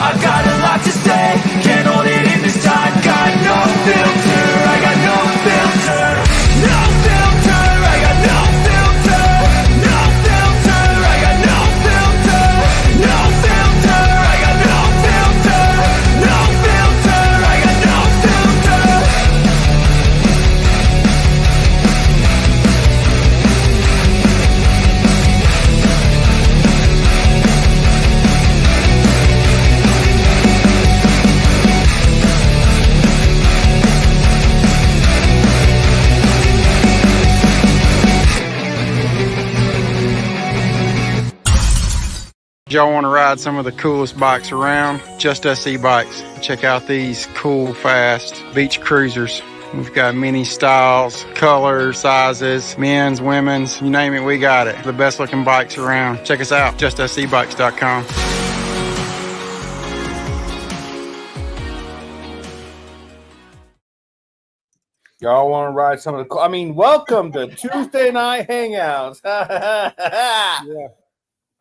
I got a lot to say, can't hold it in this time. Got no filter, I got no filter. No filter, I got no filter. No filter, I got no filter. No filter, I got no filter. No filter, I got no filter. Y'all want to ride some of the coolest bikes around? Just Us e-bikes. Check out these cool, fast beach cruisers. We've got many styles, colors, sizes, men's, women's, you name it, we got it. The best looking bikes around. Check us out, justusebikes.com. Y'all want to ride some of the welcome to Tuesday Night Hangouts. Yeah.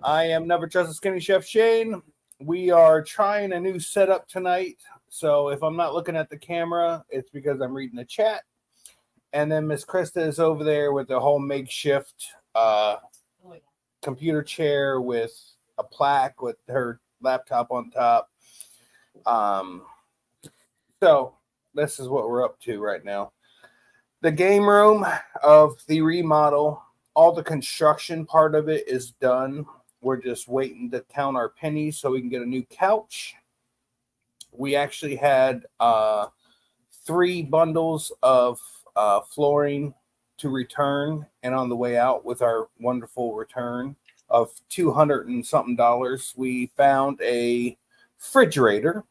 I am Never Trust a Skinny Chef Shane. We are trying a new setup tonight. So if I'm not looking at the camera, it's because I'm reading the chat. And then Miss Krista is over there with the whole makeshift computer chair with a plaque with her laptop on top. So this is what we're up to right now. The game room of the remodel, all the construction part of it is done. We're just waiting to count our pennies so we can get a new couch. We actually had 3 bundles of flooring to return, and on the way out with our wonderful return of $200 and something, we found a refrigerator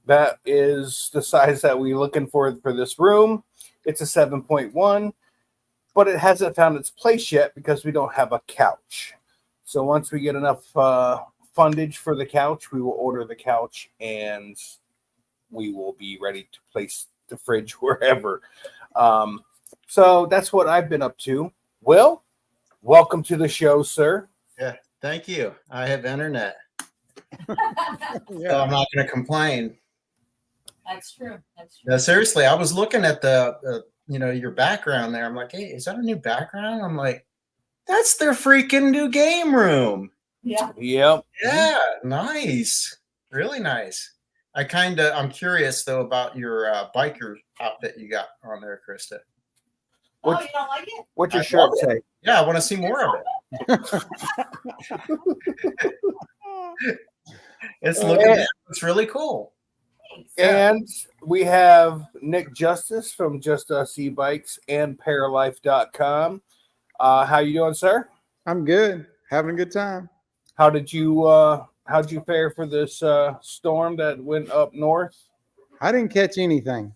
that is the size that we're looking for this room. It's a 7.1, but it hasn't found its place yet because we don't have a couch. So once we get enough fundage for the couch, we will order the couch and we will be ready to place the fridge wherever. So that's what I've been up to. Will, welcome to the show, sir. Yeah, thank you. I have internet. So I'm not going to complain. That's true. No, seriously, I was looking at the your background there. I'm like, hey, is that a new background? I'm like, that's their freaking new game room. Yeah. Yep. Yeah, nice. Really nice. I'm curious though about your biker outfit you got on there, Krista. You don't like it? What's your shirt say? Yeah, I want to see more of it. It's really cool. And we have Nick Justice from Just Us E-Bikes and Paralife.com. How you doing, sir? I'm good. Having a good time. How'd you fare for this storm that went up north? I didn't catch anything.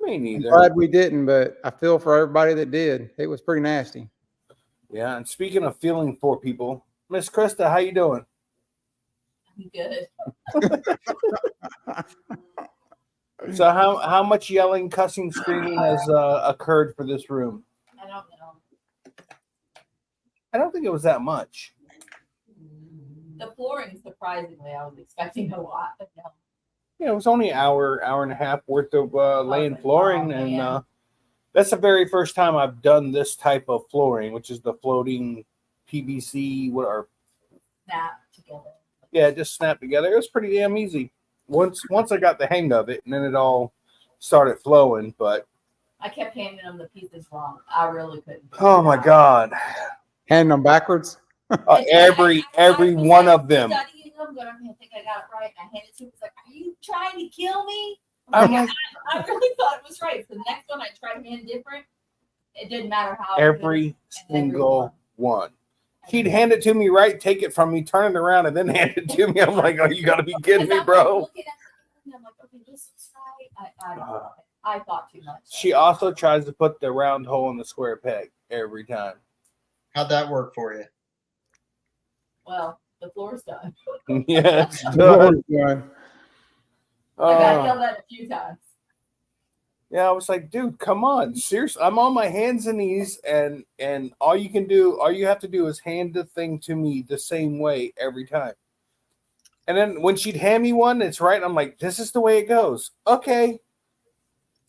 Me neither. I'm glad we didn't, but I feel for everybody that did. It was pretty nasty. Yeah, and speaking of feeling for people, Miss Krista, how you doing? I'm good. So how much yelling, cussing, screaming has occurred for this room? I don't know. I don't think it was that much. The flooring, surprisingly, I was expecting a lot, but no. Yeah, it was only an hour and a half worth of laying flooring, and that's the very first time I've done this type of flooring, which is the floating PVC. Snap together. Yeah, just snap together. It was pretty damn easy. Once I got the hang of it, and then it all started flowing. But I kept handing them the pieces wrong. I really couldn't. Oh my God! Handing them backwards. Every one of them. Studying them, but I think I got it right. I handed it to him. It's like, are you trying to kill me? I'm like, I really thought it was right. So the next one I tried to hand different. It didn't matter how. Every single one. He'd hand it to me right, take it from me, turn it around, and then hand it to me. I'm like, oh, you got to be kidding me, bro. I'm like, okay, this is right. I thought too much. She also tries to put the round hole in the square peg every time. How'd that work for you? Well, the floor's done. Yeah, it's Lord, done. God. I got yelled at a few times. Yeah, I was like, dude, come on. Seriously, I'm on my hands and knees, and all you have to do is hand the thing to me the same way every time. And then when she'd hand me one, it's right. I'm like, this is the way it goes. Okay.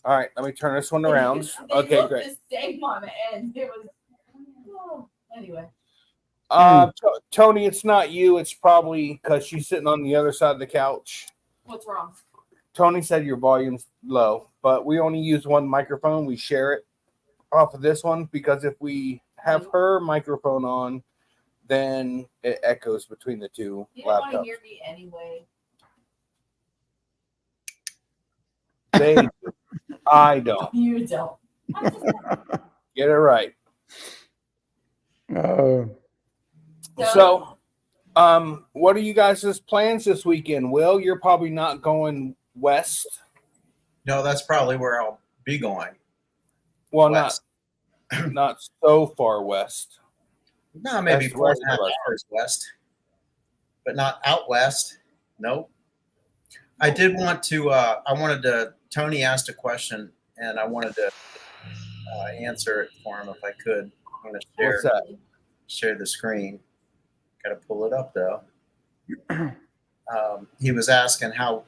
All right, let me turn this one around. They Okay, looked great. the same on the end. It was. Oh, anyway. Tony, it's not you. It's probably because she's sitting on the other side of the couch. What's wrong? Tony said your volume's low, but we only use one microphone. We share it off of this one because if we have her microphone on, then it echoes between the two You don't want to laptops. hear me anyway. They do. I don't. You don't. Get it right. Oh, So, what are you guys' plans this weekend? Will, you're probably not going west. No, that's probably where I'll be going. Well, West. not so far west. No, maybe That's 4.5 west of us. hours west, but not out west. Nope. I did want to. Tony asked a question, and I wanted to answer it for him if I could. I'm going to What's that? share the screen. Got to pull it up though. He was asking about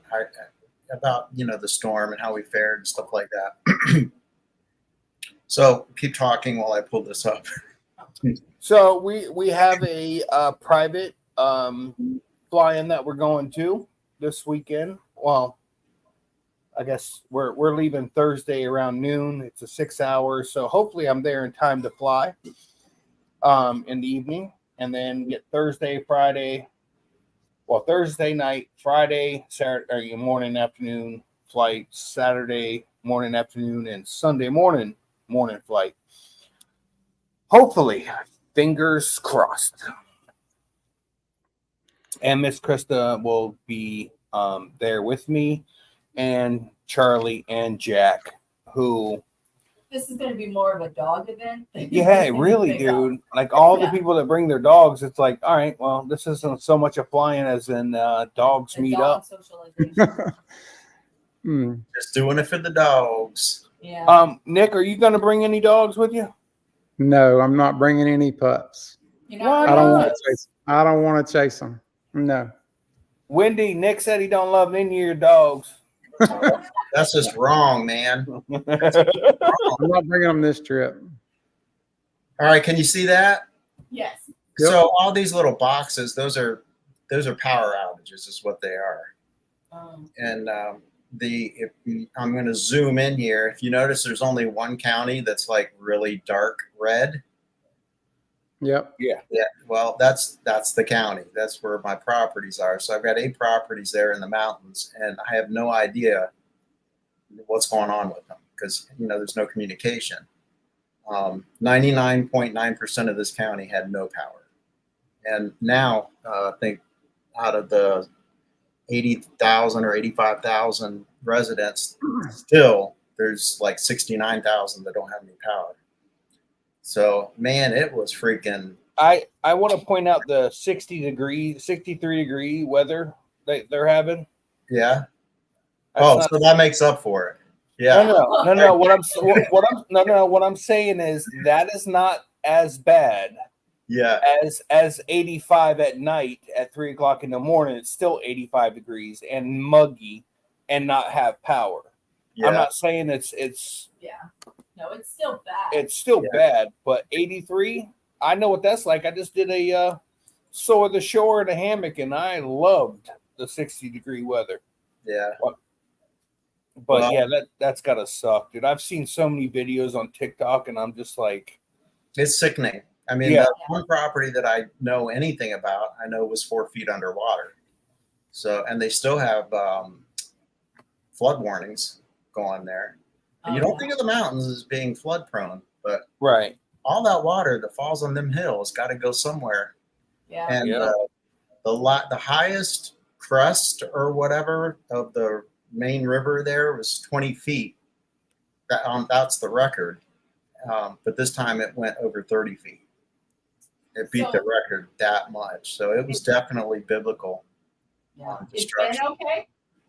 the storm and how we fared and stuff like that. So keep talking while I pull this up. So we have a private fly-in that we're going to this weekend. Well, I guess we're leaving Thursday around noon. It's a 6 hours, so hopefully I'm there in time to fly in the evening, and then get Thursday night, Friday, Saturday morning, afternoon flight, Saturday morning, afternoon, and Sunday morning flight. Hopefully, fingers crossed. And Miss Krista will be there with me, and Charlie and Jack, who. This is going to be more of a dog event. Yeah, really, dude. Like all the people that bring their dogs, it's like, all right, well, this isn't so much a flying as in dogs meet up. Socialization. Just doing it for the dogs. Yeah. Nick, are you going to bring any dogs with you? no, I'm not bringing any pups. You're not I don't Why want not? to chase. I don't want to chase them. No. Wendy, Nick said he don't love any of your dogs. That's just wrong, man. I'm not bringing them this trip. All right, can you see that? Yes. Yep. So all these little boxes, those are power outages, is what they are. And I'm going to zoom in here. If you notice, there's only one county that's like really dark red. Yep. Yeah. Well, that's the county. That's where my properties are. So I've got 8 properties there in the mountains, and I have no idea what's going on with them because there's no communication. 99.9% of this county had no power, and now I think out of the 80,000 or 85,000 residents, still there's like 69,000 that don't have any power. So, man, it was freaking. I want to point out the 63-degree weather that they're having. Yeah. That's So that makes up for it. Yeah. No. What I'm saying is that is not as bad. Yeah. As 85 at night at 3 o'clock in the morning. It's still 85 degrees and muggy, and not have power. Yeah. I'm not saying it's. Yeah. No, it's still bad. It's still bad, but 83, I know what that's like. I just did a soar the shore in a hammock, and I loved the 60-degree weather. Yeah. But yeah, that's gotta suck, dude. I've seen so many videos on TikTok, and I'm just like, it's sickening. I mean, the one property that I know anything about, I know was 4 feet underwater. So, and they still have flood warnings going there. And you don't think of the mountains as being flood prone, but right, all that water that falls on them hills got to go somewhere. Yeah. And the highest crest or whatever of the main river there was 20 feet. That's the record. But this time it went over 30 feet. It beat the record that much. So it was definitely biblical. Yeah. Is Destruction. Ben okay?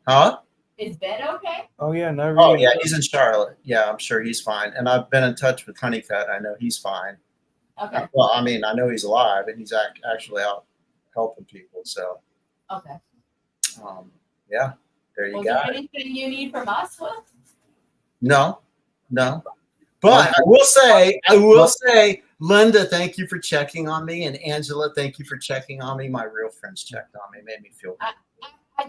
Huh? Is Ben okay? oh yeah, no. Oh yeah, he's in Charlotte. Yeah, I'm sure he's fine. And I've been in touch with Honeycutt. I know he's fine. Okay. Well, I mean, I know he's alive and he's actually out helping people. So. Okay. Yeah, there you Was go. there anything you need from us, Will? No. But I will say, Linda, thank you for checking on me, and Angela, thank you for checking on me. My real friends checked on me, made me feel good. I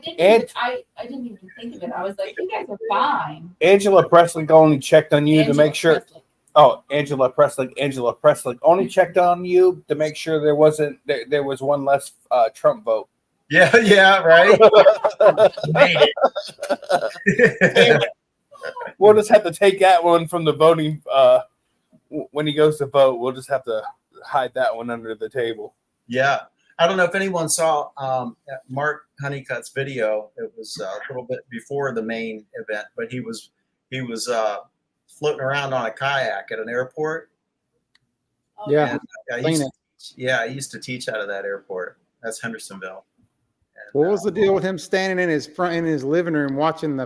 didn't even think of it. I was like, you guys are fine. Angela Presley only checked on you to make sure. Presley. Oh, Angela Presley only checked on you to make sure there was one less Trump vote. Yeah, right. Made it. We'll just have to take that one from the voting. When he goes to vote, we'll just have to hide that one under the table. Yeah. I don't know if anyone saw Mark Honeycutt's video. It was a little bit before the main event, but he was floating around on a kayak at an airport. Oh, Yeah. And, I used to teach out of that airport. That's Hendersonville. And, What was the deal with him standing in his living room watching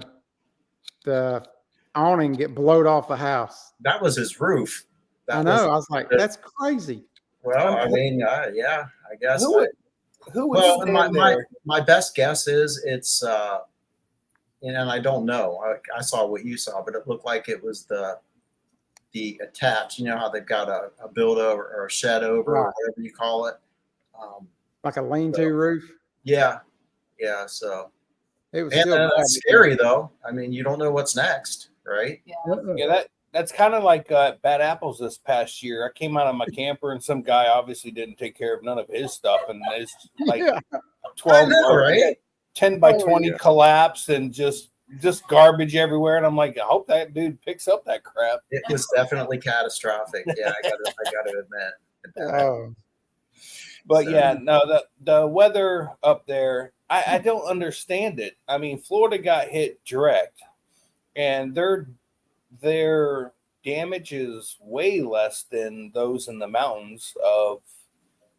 the awning get blowed off the house? that was his roof. I know. I was like, that's crazy. Well, I mean, yeah, I guess. Who would stand there? My best guess is it's, and I don't know. I saw what you saw, but it looked like it was the attached. You know how they've got a build over or a shed over, or whatever you call it. Like a lean-to roof. Yeah. So It was that's scary though. I mean, you don't know what's next, right? Yeah, that's kind of like Bad Apples this past year. I came out of my camper and some guy obviously didn't take care of none of his stuff, and it's like 12 right? 10 by 20 collapsed and just garbage everywhere. And I'm like, I hope that dude picks up that crap. It was definitely catastrophic. Yeah, I gotta admit. Oh. But yeah, no, the weather up there, I don't understand it. I mean, Florida got hit direct, and their damage is way less than those in the mountains of.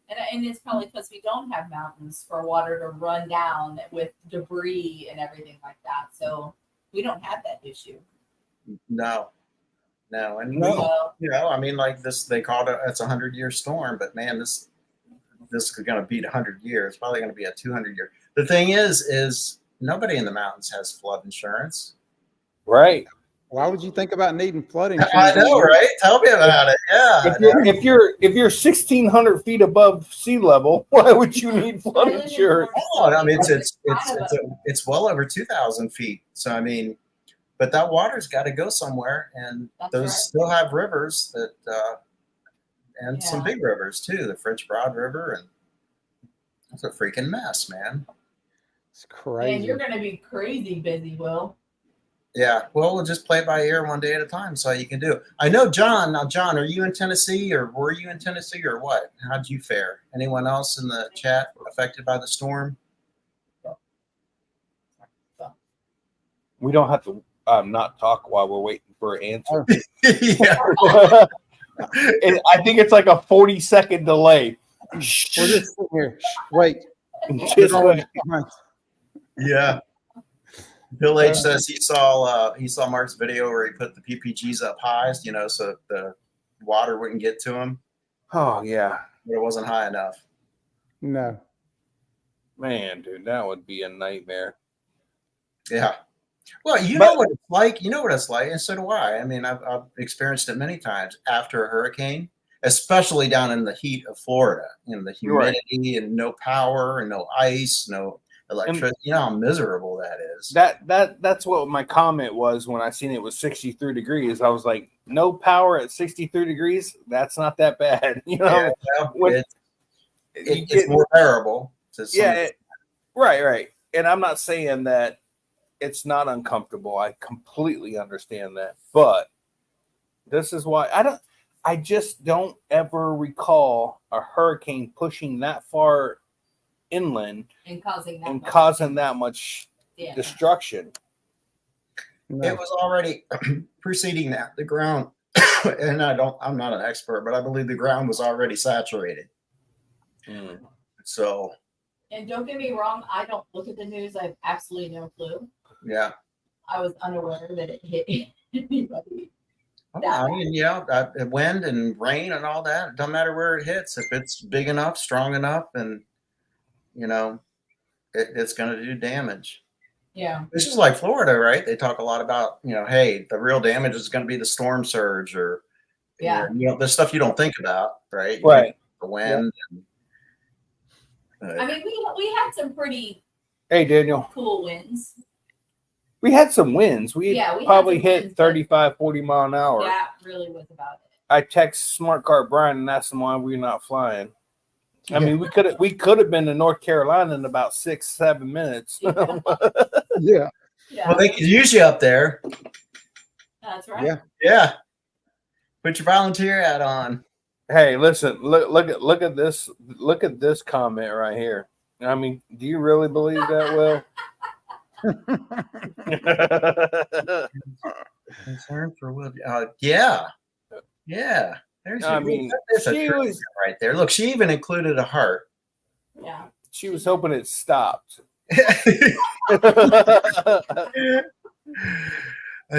And it's probably because we don't have mountains for water to run down with debris and everything like that. So we don't have that issue. No. And I mean, like this, they called it, it's a 100-year storm, but man, this is going to beat 100 years. Probably going to be a 200-year. The thing is nobody in the mountains has flood insurance. Right. Why would you think about needing flood insurance? I know, right? Tell me about it. Yeah. If you're 1,600 feet above sea level, why would you need flood insurance? Oh, I mean, it's well over 2,000 feet. So I mean, but that water's got to go somewhere, and those still have rivers that, and some big rivers too. The French Broad River, and it's a freaking mess, man. It's crazy. And you're going to be crazy busy, Will. Yeah, well, we'll just play by ear one day at a time. So you can do. I know, John. Now, John, are you in Tennessee, or were you in Tennessee, or what? How'd you fare? Anyone else in the chat affected by the storm? We don't have to not talk while we're waiting for an answer. Yeah. I think it's like a 40-second delay. We're just sitting here. Wait. Just wait. Yeah. Bill H says he saw Mark's video where he put the PPGs up high, so the water wouldn't get to him. Oh yeah, but it wasn't high enough. No, man, dude, that would be a nightmare. Yeah. Well, know what it's like. You know what it's like, and so do I. I mean, I've experienced it many times after a hurricane, especially down in the heat of Florida. The humidity and no power and no ice, no electricity. You know how miserable that is. That's what my comment was when I seen it was 63 degrees. I was like, no power at 63 degrees. That's not that bad. It's more bearable. Right. And I'm not saying that it's not uncomfortable. I completely understand that. But this is why I just don't ever recall a hurricane pushing that far inland and causing that much destruction. It was already preceding that. The ground, and I'm not an expert, but I believe the ground was already saturated. So. And don't get me wrong, I don't look at the news. I have absolutely no clue. Yeah. I was unaware that it hit anybody. I mean, wind and rain and all that. It doesn't matter where it hits. If it's big enough, strong enough, and it's going to do damage. Yeah. This is like Florida, right? They talk a lot about, hey, the real damage is going to be the storm surge or, Yeah. the stuff you don't think about, right? Right. The wind. I mean, we had some pretty Hey, Daniel. cool winds. We had some winds. We had probably some hit winds, 35, 40 mile an hour. That really was about it. I text Smart Car Brian and asked him why we're not flying. I mean, we could have been to North Carolina in about 6-7 minutes. Yeah. Yeah. Well, they could use you up there. That's right. Yeah. Yeah. Put your volunteer hat on. Hey, listen, look at this. Look at this comment right here. I mean, do you really believe that, Will? Concern for Will. Yeah. There's I mean, that's a she trivia was right there. Look, she even included a heart. Yeah. she was hoping it stopped. I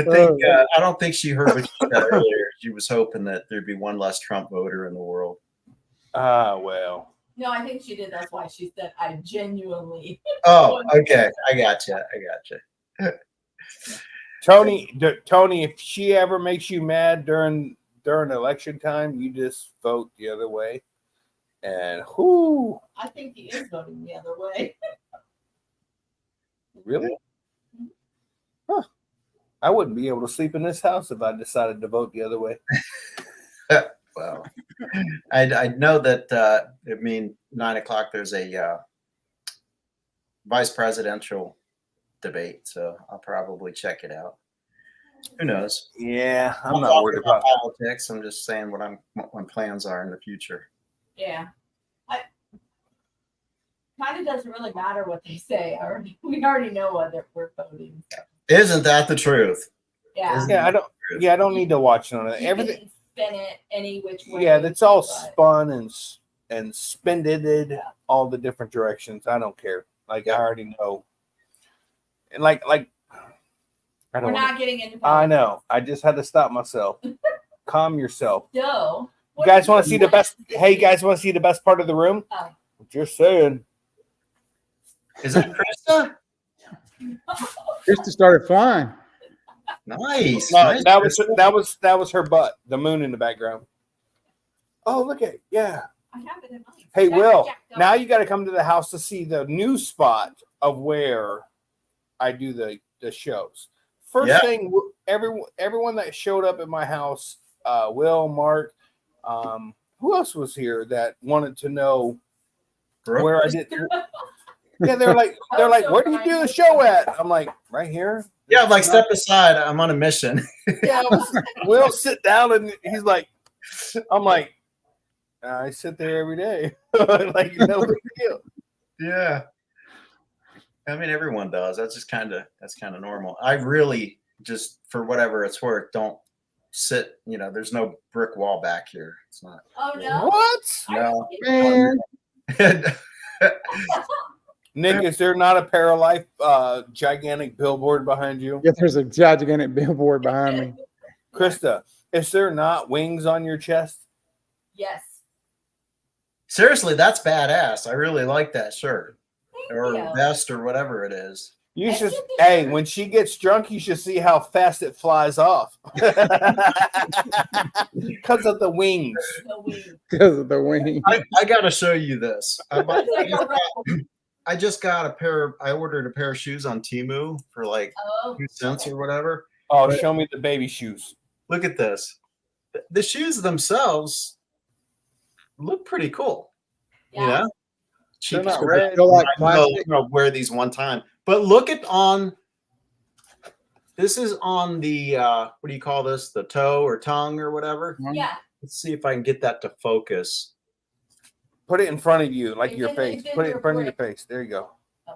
think I don't think she heard what you said earlier. She was hoping that there'd be one less Trump voter in the world. Well. No, I think she did. That's why she said, I genuinely. Oh, okay. I gotcha. Tony, if she ever makes you mad during election time, you just vote the other way. And whoo. I think he is voting the other way. Really? Huh. I wouldn't be able to sleep in this house if I decided to vote the other way. Well, I know that 9:00 there's a vice presidential debate, so I'll probably check it out. Who knows? Yeah, I'm I'm not not worried about politics. I'm just saying what my plans are in the future. Yeah. Kind of doesn't really matter what they say. We already know what we're voting. So. Isn't that the truth? Yeah. I don't need to watch none of that. You Everything. can spin it any which way. Yeah, that's all but- spun and spinded all the different directions. I don't care. Like I already know. And like I don't. We're not getting into. I know. I just had to stop myself. Calm yourself. So, You guys want to see the best? Hey, you guys want to see the best part of the room? Just saying. Is that Krista? Krista started flying. Nice. No, Nice, that was her butt. The moon in the background. Oh, look at yeah. I have it in mind. Hey, Yeah, Will. yeah, go. Now you got to come to the house to see the new spot of where I do the shows. First thing, everyone that showed up at my house, Will, Mark, who else was here that wanted to know where I did? Yeah, they're like, where do you do the show at? I'm like, right here. Yeah, I'm like, step aside. I'm on a mission. Yeah, Will sit down and he's like, I'm like, I sit there every day. Like, no big deal. Yeah. I mean, everyone does. That's kind of normal. I really just, for whatever it's worth, don't sit. There's no brick wall back here. It's not. Oh no! What? No, Man. Nick, is there not a Paralife gigantic billboard behind you? Yeah, there's a gigantic billboard behind me. Krista, is there not wings on your chest? Yes. Seriously, that's badass. I really like that shirt or you. vest or whatever it is. You should. Hey, when she gets drunk, you should see how fast it flies off. Because of the wings. The wing. Because of the wing. I got to show you this. Like a rebel. I just got a pair. I ordered a pair of shoes on Temu for like Oh, 2 cents or whatever. Oh, show me the baby shoes. Look at this. The shoes themselves look pretty cool. yeah. You know, They're not They red. feel like I'm plastic. gonna wear these one time. But look at this is on the what do you call this? The toe or tongue or whatever. Yeah. Let's see if I can get that to focus. Put it in front of you, like It's your in- face. it's in Put it in your front of your brick. face. There you go. Oh.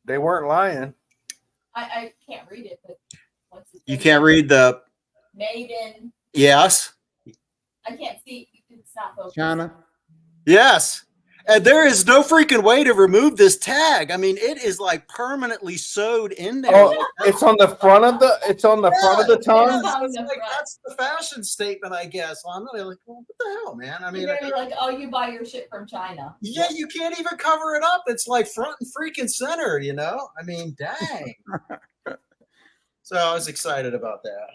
They weren't lying. I can't read it, but what's it You say? can't read the Made in. yes. I can't see. It's not focused. China. Yes. And there is no freaking way to remove this tag. I mean, it is like permanently sewed in there. Oh, it's on the front of the. It's on the front of the tongue. It's like, that's the fashion statement, I guess. Well, I'm really like, well, what the hell, man? I mean, You're gonna be like, oh, you buy your shit from China. yeah, you can't even cover it up. It's like front and freaking center, you know? I mean, dang. So I was excited about that.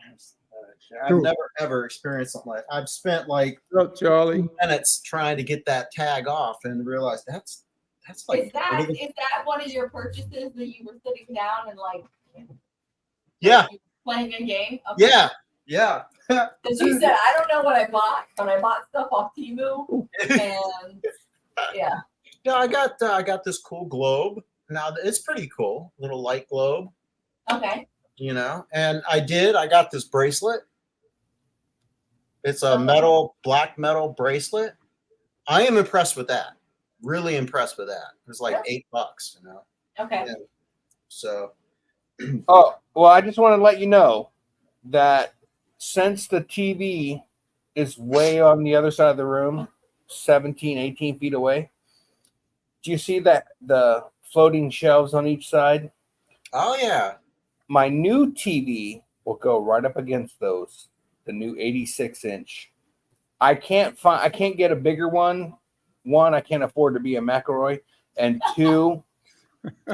I've Cool. never ever experienced something like I've spent like What's up, Charlie? 2 minutes trying to get that tag off and realized that's like Is that one of your purchases that you were sitting down and like yeah, playing a game? Okay. yeah. Because you said I don't know what I bought, but I bought stuff off Temu, and yeah. Yeah, I got this cool globe. Now it's pretty cool, little light globe, Okay. you know. And I got this bracelet. It's a black metal bracelet. I am impressed with that. Really impressed with that. It was like $8, you know. Okay. Yeah. So Oh, well, I just want to let you know that since the TV is way on the other side of the room, 17, 18 feet away, do you see that the floating shelves on each side? oh yeah. My new TV will go right up against those, the new 86-inch. I can't get a bigger one. One, I can't afford to be a McElroy, and two,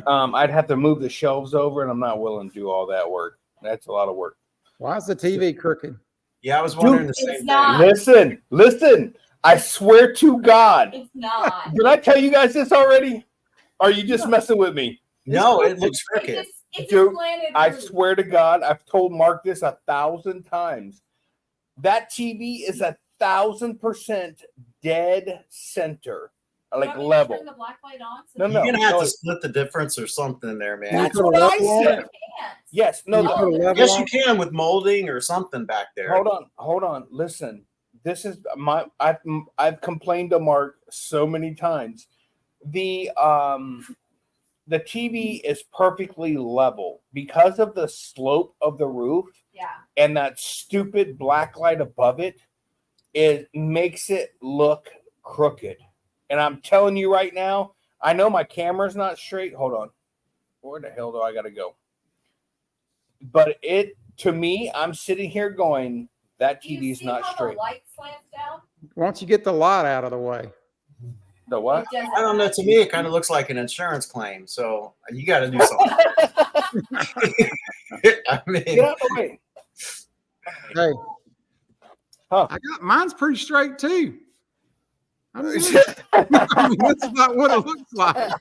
I'd have to move the shelves over, and I'm not willing to do all that work. That's a lot of work. Why is the TV crooked? Yeah, I was wondering the it's same not. thing. Listen. I swear to God. It's not. Did I tell you guys this already? Or are you just messing with me? No, it looks crooked. It's Dude, a slanted I roof. swear to God, I've told Mark this 1,000 times. That TV is 1,000% dead center, like Want me to level. Turn the black light on. No, You're gonna have no. to split the difference or something there, man. That's put a what I level on said. it? Yes, no, You no. put a level Yes, on you can with molding or something back there. Hold on. Listen, this is I've complained to Mark so many times. The TV is perfectly level because of the slope of the roof Yeah. and that stupid black light above it. It makes it look crooked. And I'm telling you right now, I know my camera's not straight. Hold on. Where the hell do I gotta go? But to me, I'm sitting here going, that Do you TV's see not how straight. The light slants down. Why don't you get the light out of the way? The what? It doesn't I don't know. To me, it kind of looks like an insurance claim. So you got to do something. I mean, Get out of the way. Hey, Huh. I got mine's pretty straight too. I'm good. I mean, that's about what it looks like.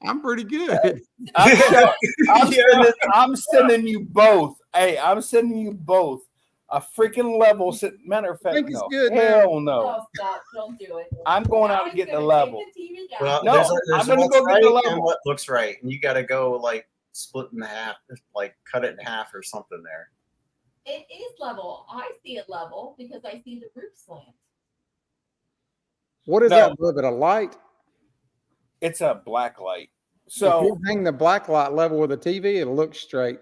I'm pretty good. I'm sending you both. Hey, I'm sending you both a freaking level. Matter of fact, think it's no. good now. Hell no. Oh, stop! Don't do it. I'm going Now out and he's getting the gonna take level. the TV down. well, No, there's I'm gonna what's go get the right and level. what looks right, and you got to go like split in half, like cut it in half or something there. It is level. I see it level because I see the roof slant. What is No. that above it? A light? It's a black light. If So you hang the black light level with the TV, it'll look straight.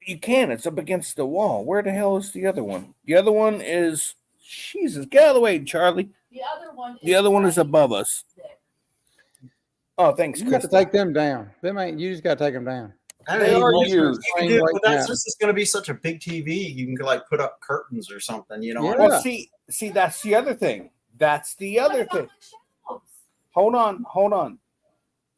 you can. It's up against the wall. Where the hell is the other one? The other one is Jesus. Get out of the way, Charlie. The other one. The other one is right above us. there. Oh, thanks, You have to Chris. take them down. Them ain't. You just got to take them down. I They mean, are you used. can do, Right but that's now. just it's going to be such a big TV. You can like put up curtains or something. You know, what I Yeah. mean? Well, see, that's the other thing. That's the What other about thing. the shelves? Hold on.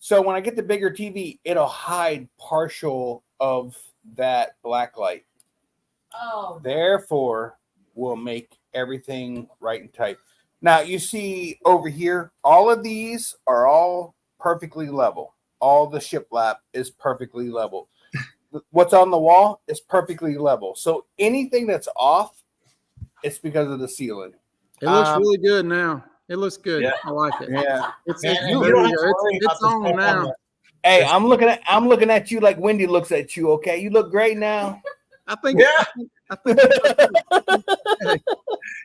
So when I get the bigger TV, it'll hide partial of that black light. Oh, Therefore, will make everything right and tight. Now you see over here, all of these are all perfectly level. All the shiplap is perfectly level. What's on the wall is perfectly level. So anything that's off, it's because of the ceiling. It looks really good now. It looks good. Yeah. I like it. Yeah. It's, Man, it's, and you don't have to it's, worry about it's the on stuff now. the- Hey, I'm looking at you like Wendy looks at you. Okay, you look great now. I think. Yeah, I think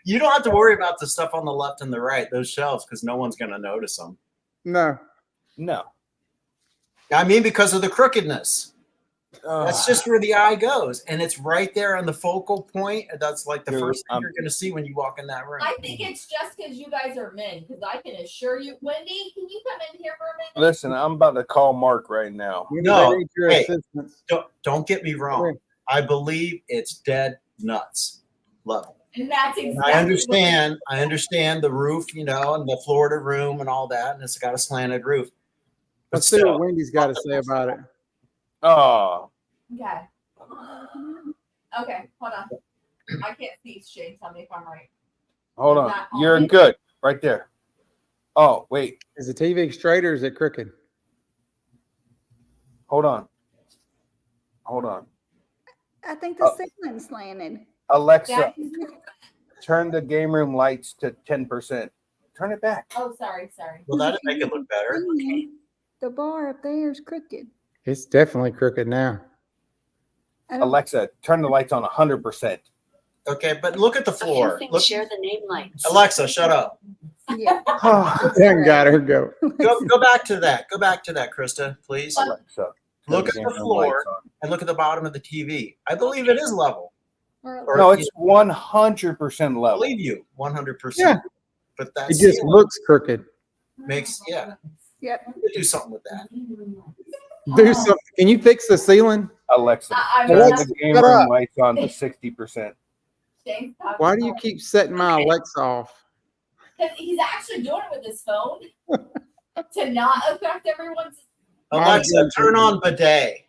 you don't have to worry about the stuff on the left and the right, those shelves, because no one's going to notice them. no. No. I mean, because of the crookedness. That's just where the eye goes, and it's right there on the focal point. That's like the first thing you're going to see when you walk in that room. I think it's just because you guys are men. Because I can assure you, Wendy, can you come in here for a minute? Listen, I'm about to call Mark right now. No, hey, assistance. don't get me wrong. I believe it's dead nuts level. And that's exactly. I understand the roof, and the Florida room and all that, and it's got a slanted roof. Let's see what Wendy's got to say about it. Oh. Okay. Okay, hold on. I can't see Shane. Tell me if I'm right. Hold on. You're good. Right there. Oh, wait. Is the TV straight or is it crooked? Hold on. Hold on. I think the ceiling's slanted. Alexa, turn the game room lights to 10%. Turn it back. Oh, sorry. Well, that'd make it look better. The bar up there is crooked. It's definitely crooked now. Alexa, turn the lights on 100%. Okay, but look at the floor. Share the name lights. Alexa, shut up. Yeah. Then got her go. Go back to that. Go back to that, Krista, please. Alexa, look at the floor and look at the bottom of the TV. I believe it is level. No, it's 100% level. I believe you, 100%. Yeah. But that's It just looks crooked. Yep. Do something with that. Do something. Can you fix the ceiling? Alexa, I'm turn not- the game room lights on to 60%. Shane's Why do you keep setting my Alexa off? Because he's actually doing it with his phone to not affect everyone's. Alexa, turn on bidet.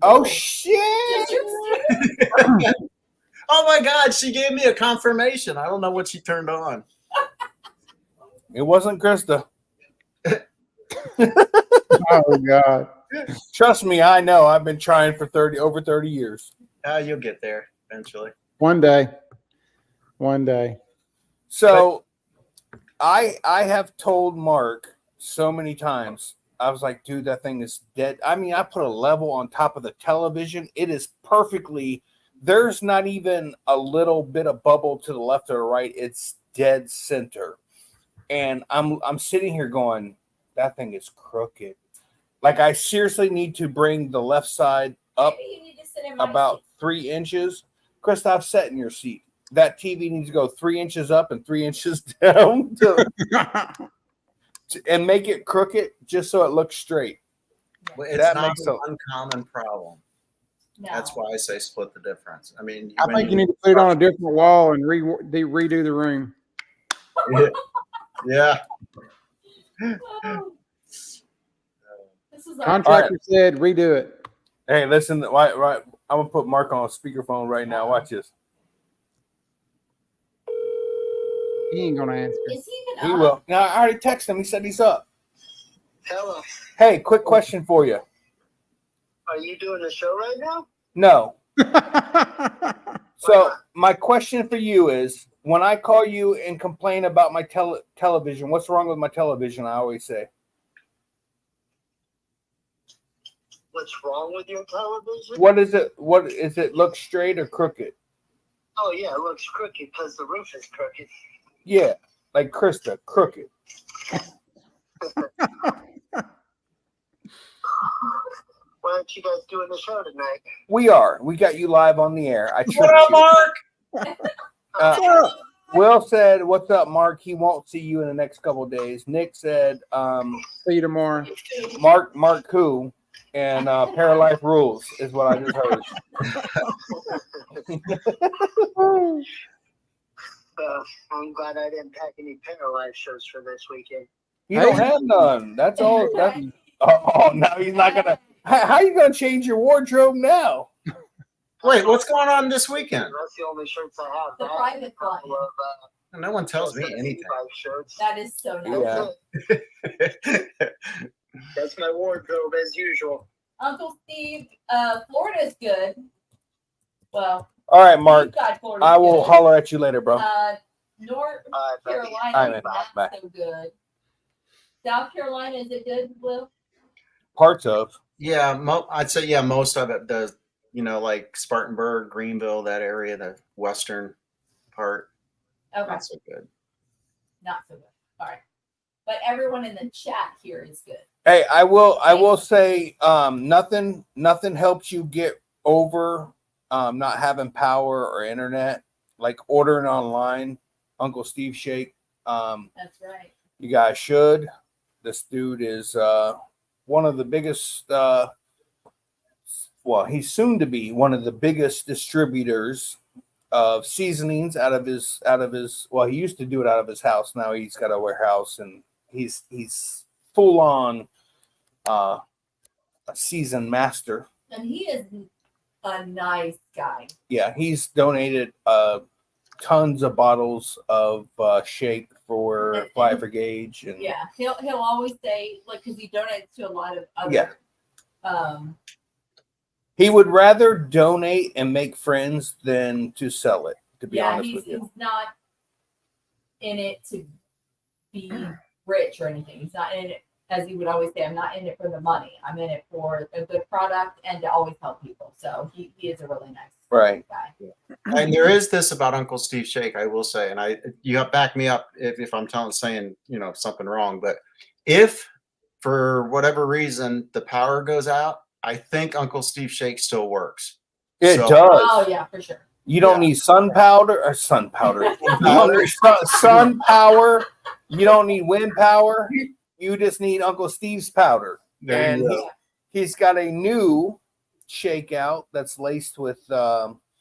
Oh, shit. Oh, my God. She gave me a confirmation. I don't know what she turned on. It wasn't Krista. Oh, God. Trust me, I know. I've been trying for over 30 years. You'll get there eventually. One day. One day. So I have told Mark so many times, I was like, dude, that thing is dead. I mean, I put a level on top of the television. It is perfectly, there's not even a little bit of bubble to the left or right. It's dead center. And I'm sitting here going, that thing is crooked. Like, I seriously need to bring the left side up about 3 inches. Christoph, sit in your seat. That TV needs to go 3 inches up and 3 inches down and make it crooked just so it looks straight. Well, it's That not makes an uncommon problem. No. That's why I say split the difference. I mean, I think you need to put it on a different wall and redo the room. Yeah. Oh. This is Contractor said redo it. Hey, listen, right. I'm going to put Mark on speakerphone right now. Watch this. He ain't gonna answer. Is he even He up? will. Now, I already texted him. He said he's up. Hello. Hey, quick question for you. Are you doing the show right now? No. So my question for you is, when I call you and complain about my television, what's wrong with my television? I always say. What's wrong with your television? What is it? What is it? Look straight or crooked? Oh, yeah, it looks crooked because the roof is crooked. Yeah, like Krista, crooked. Why aren't you guys doing the show tonight? We are. We got you live on the air. I tricked What up, you. Mark? Will said, "What's up, Mark? He won't see you in the next couple of days." Nick said, See you tomorrow. "Mark who?" And Paralife rules is what I just heard. I'm glad I didn't pack any Paralife shows for this weekend. You don't have none. That's all. That's, now he's not gonna. How are you gonna change your wardrobe now? Wait, what's going on this weekend? That's the only shirts I have. The That private and a couple one. of, No one tells me anything. shirts. That is so nice. Yeah. That's my wardrobe as usual. Uncle Steve, Florida's good. Well, All right, Mark. East side Florida's I will good. holler at you later, bro. North Buddy. Carolina All right, is man. not Bye. so good. South Carolina, is it good, Will? Parts of. Yeah, I'd say most of it does. Like Spartanburg, Greenville, that area, the western part, Okay, not so good. not so good. All right. But everyone in the chat here is good. Hey, I will say nothing helps you get over not having power or internet, like ordering online. Uncle Steve Shake. That's right. You guys should. This dude is one of the biggest he's soon to be one of the biggest distributors of seasonings out of his he used to do it out of his house. Now he's got a warehouse and he's full on a seasoned master. And he is a nice guy. Yeah, he's donated tons of bottles of shake for Fly for Gauge, and yeah, he'll always say, like, because he donates to a lot of other he would rather donate and make friends than to sell it, to be honest with you. He's not in it to be rich or anything. He's not in it, as he would always say, I'm not in it for the money. I'm in it for a good product and to always help people. So he is a really nice guy. And there is this about Uncle Steve Shake, I will say, and you have back me up if I'm saying something wrong, but if for whatever reason the power goes out, I think Uncle Steve Shake still works. It does. Oh yeah, for sure. You don't need sun powder. You don't need sun power. You don't need wind power. You just need Uncle Steve's powder. There you go. He's got a new shakeout that's laced with jalapeno.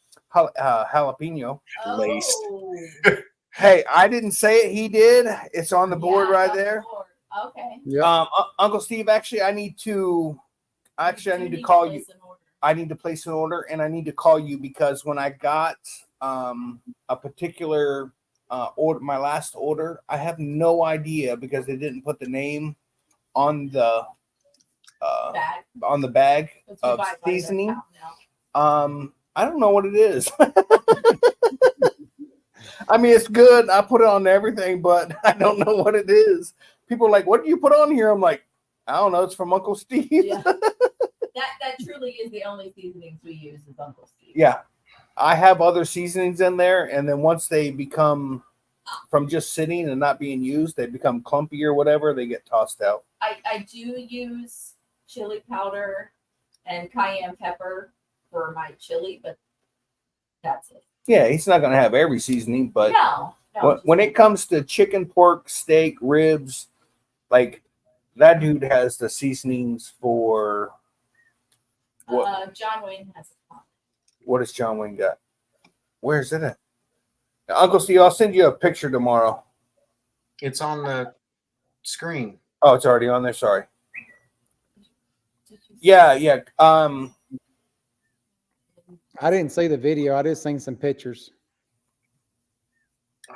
Laced. Hey, I didn't say it. He did. It's on the board right there. Okay. Yeah. Uncle Steve, actually, I need to call you. I need to place an order, and I need to call you because when I got a particular order, my last order, I have no idea because they didn't put the name on the bag of seasoning. I don't know what it is. I mean, it's good. I put it on everything, but I don't know what it is. People are like, "What do you put on here?" I'm like, "I don't know. It's from Uncle Steve." Yeah. That truly is the only seasonings we use is Uncle Steve. Yeah. I have other seasonings in there, and then once they become from just sitting and not being used, they become clumpy or whatever, they get tossed out. I do use chili powder and cayenne pepper for my chili, but that's it. Yeah, he's not going to have every seasoning, but when it comes to chicken, pork, steak, ribs, like that dude has the seasonings for what? John Wayne has a pot. What does John Wayne got? Where's it at? Uncle Steve, I'll send you a picture tomorrow. It's on the screen. Oh, it's already on there. Sorry. Yeah. I didn't see the video. I just seen some pictures.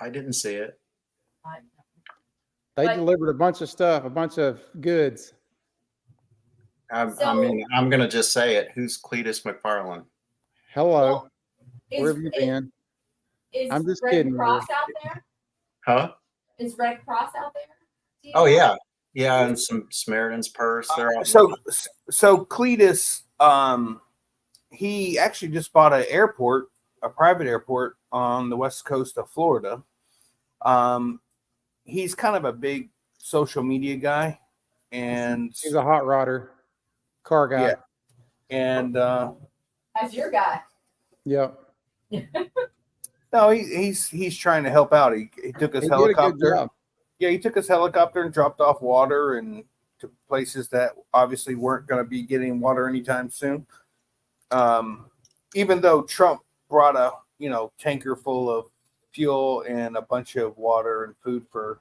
I didn't see it. They delivered a bunch of stuff, a bunch of goods. I'm going to just say it. Who's Cletus McFarland? Hello. Where have you been? I'm just kidding. Is Red Cross out there? Huh? Is Red Cross out there? Oh, yeah. Yeah, and some Samaritan's Purse. So Cletus, he actually just bought a private airport on the west coast of Florida. He's kind of a big social media guy, and he's a hot rodder, car guy. Yeah. And that's your guy. Yep. No, he's trying to help out. He took his helicopter. Yeah, he took his helicopter and dropped off water and to places that obviously weren't going to be getting water anytime soon. Even though Trump brought a tanker full of fuel and a bunch of water and food for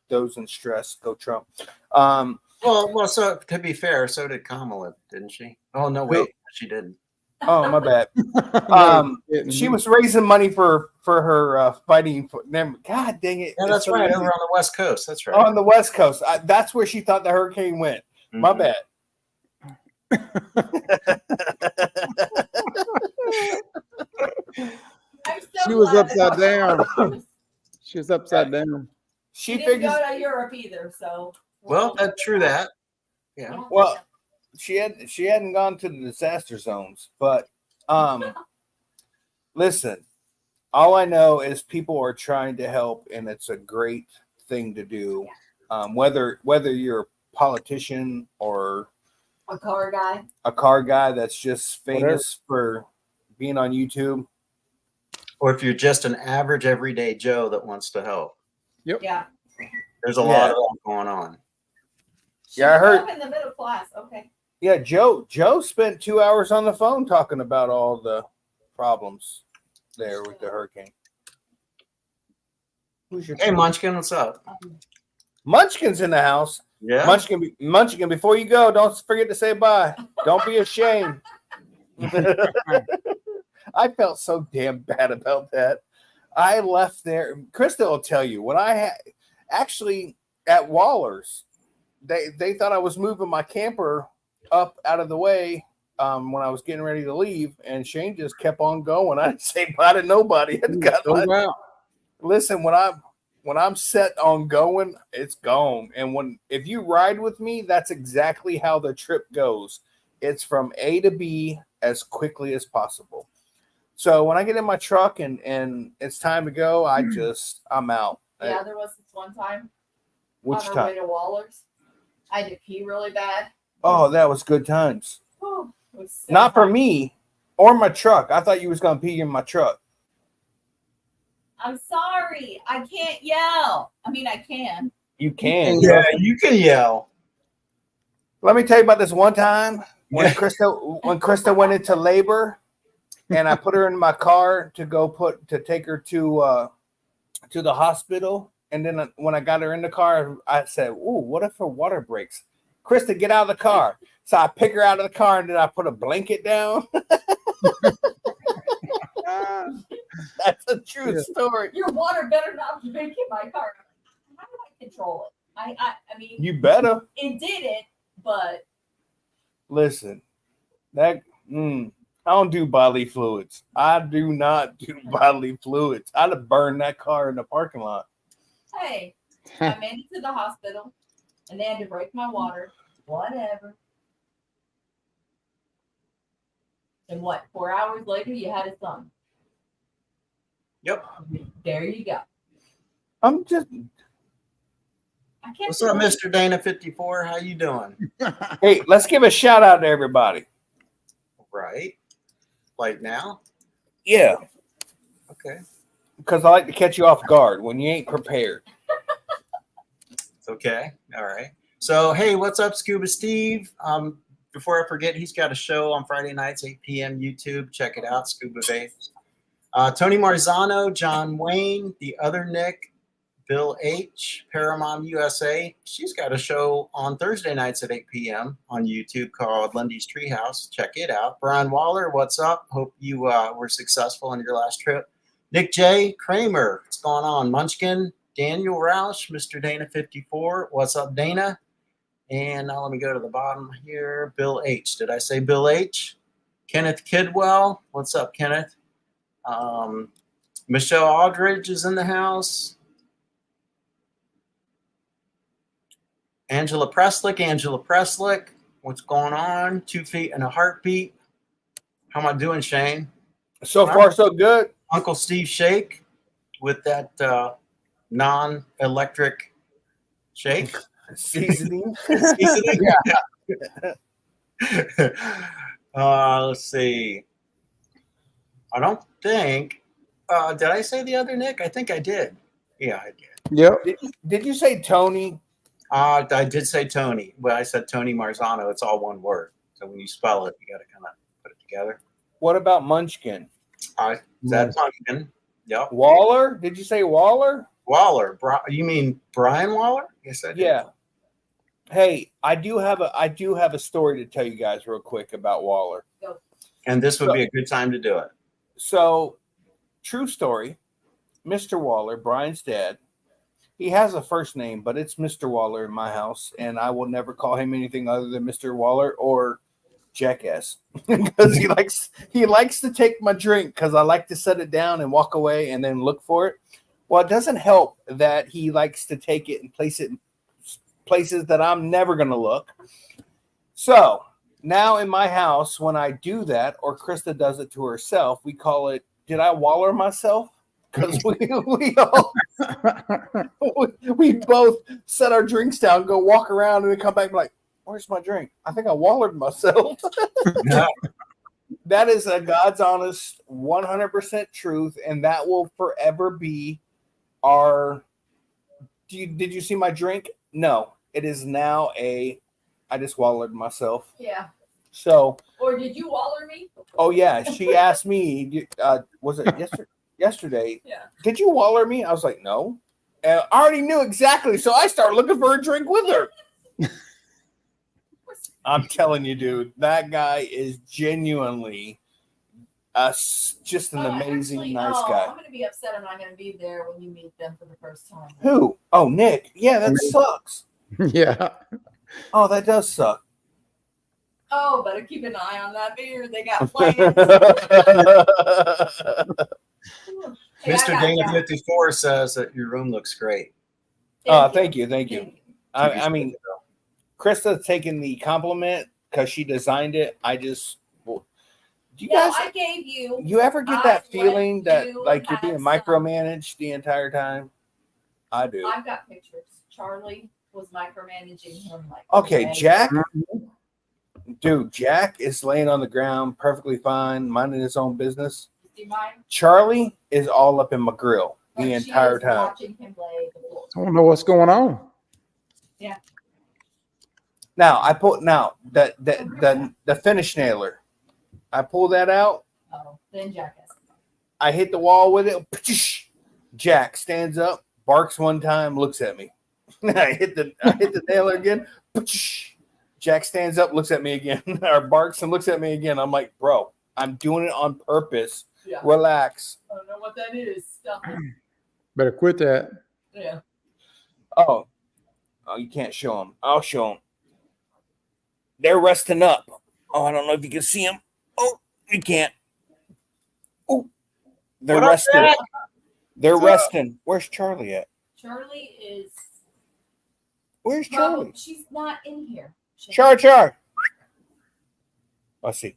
those in stress. Go Trump. Well. So to be fair, so did Kamala, didn't she? Oh no, wait, she didn't. Oh, my bad. She was raising money for her fighting. God dang it! Yeah, that's right. Over on the West Coast. That's right. On the West Coast. That's where she thought the hurricane went. Mm-hmm. My bad. She was upside down. She was upside down. She didn't go to Europe either, so. Well, that's true. That. Yeah. Well, she hadn't gone to the disaster zones, but listen. All I know is people are trying to help, and it's a great thing to do. Whether you're a politician or A car guy. a car guy that's just famous for being on YouTube. Or if you're just an average everyday Joe that wants to help. Yeah. There's a lot of that going on. Yeah, I heard. In the middle class. Okay. Yeah, Joe spent 2 hours on the phone talking about all the problems there with the hurricane. Hey, Munchkin, what's up? Munchkin's in the house. Yeah. Munchkin, before you go, don't forget to say bye. Don't be ashamed. I felt so damn bad about that. I left there. Krista will tell you when I had actually at Waller's, they thought I was moving my camper up out of the way when I was getting ready to leave, and Shane just kept on going. I didn't say bye to nobody. Listen, when I'm set on going, it's gone. And if you ride with me, that's exactly how the trip goes. It's from A to B as quickly as possible. So when I get in my truck and it's time to go, I'm out. Yeah, there was this one time. Which on our time? way to Waller's. I had to pee really bad. Oh, that was good times. Oh, it was so Not for hot. me or my truck. I thought you was gonna pee in my truck. I'm sorry. I can't yell. I mean, I can. You can. Yeah, you can yell. Let me tell you about this one time when Krista went into labor, and I put her in my car to take her to the hospital. And then when I got her in the car, I said, "Ooh, what if her water breaks?" Krista, get out of the car. So I pick her out of the car, and then I put a blanket down. That's a true story. Your water better not break in my car. How do I control it? I mean, You better it didn't, but listen. I don't do bodily fluids. I do not do bodily fluids. I'd have burned that car in the parking lot. hey, I made it to the hospital, and they had to break my water. Whatever. And 4 hours later, you had a son. Yep. There you go. I'm just. I can't. What's up, Mr. Dana 54? How you doing? Hey, let's give a shout out to everybody. Right. Like now? Yeah, Okay. because I like to catch you off guard when you ain't prepared. It's okay. All right. So, hey, what's up, Scuba Steve? Before I forget, he's got a show on Friday nights, 8 p.m. YouTube. Check it out, Scuba Babes. Tony Marzano, John Wayne, the other Nick, Bill H, Paramount USA. She's got a show on Thursday nights at 8 p.m. on YouTube called Lundy's Treehouse. Check it out. Brian Waller, what's up? Hope you were successful on your last trip. Nick J, Kramer, what's going on? Munchkin, Daniel Roush, Mr. Dana 54. What's up, Dana? And now let me go to the bottom here. Bill H. Did I say Bill H? Kenneth Kidwell. What's up, Kenneth? Michelle Aldridge is in the house. Angela Preslick. What's going on? 2 feet and a heartbeat. How am I doing, Shane? So far, so good. Uncle Steve Shake with that non-electric shake. Seasoning. Let's see. I don't think. Did I say the other Nick? I think I did. Yeah, I did. Yep. Did you say Tony? I did say Tony. Well, I said Tony Marzano. It's all one word. So when you spell it, you got to kind of put it together. What about Munchkin? That's Munchkin. Yep. Waller? Did you say Waller? Waller. You mean Brian Waller? Yes, I did. Yeah. Hey, I do have a story to tell you guys real quick about Waller. And this would be a good time to do it. So, true story. Mr. Waller, Brian's dad, he has a first name, but it's Mr. Waller in my house, and I will never call him anything other than Mr. Waller or Jackass because he likes to take my drink because I like to set it down and walk away and then look for it. Well, it doesn't help that he likes to take it and place it in places that I'm never going to look. So now in my house, when I do that or Krista does it to herself, we call it, did I Waller myself? because we both set our drinks down, go walk around, and then come back and be like, where's my drink? I think I wallered myself. That is a God's honest 100% truth, and that will forever be our. Did you see my drink? No, it is now I just wallered myself. Yeah. So. Or did you waller me? Oh yeah, she asked me. Was it yesterday? Yeah. Did you waller me? I was like, no. And I already knew exactly, so I started looking for a drink with her. I'm telling you, dude, that guy is genuinely just an amazing, nice guy. I'm going to be upset I'm not going to be there when you meet them for the first time. Who? Oh, Nick. Yeah, that sucks. Yeah. Oh, that does suck. Oh, better keep an eye on that beer. They got plans. Hey, Mr. Dana 54 says that your room looks great. Thank you. I mean, Krista's taking the compliment because she designed it. I gave you. You ever get that feeling that like you're being micromanaged the entire time? I do. I've got pictures. Charlie was micromanaging him like. Okay, Jack. Dude, Jack is laying on the ground perfectly fine, minding his own business. Charlie is all up in my grill the entire time. Watching him lay the floor. I don't know what's going on. Yeah. Now I put the finish nailer. I pull that out. Oh, then Jack has. I hit the wall with it. Jack stands up, barks one time, looks at me. I hit the nailer again. Jack stands up, looks at me again, or barks and looks at me again. I'm like, bro, I'm doing it on purpose. Yeah. Relax. I don't know what that is. Stop it. Better quit that. Yeah. Oh, you can't show them. I'll show them. They're resting up. Oh, I don't know if you can see them. Oh, you can't. Oh, they're resting. They're resting. Where's Charlie at? Charlie is. Where's Charlie? She's not in here. Char. Let's see.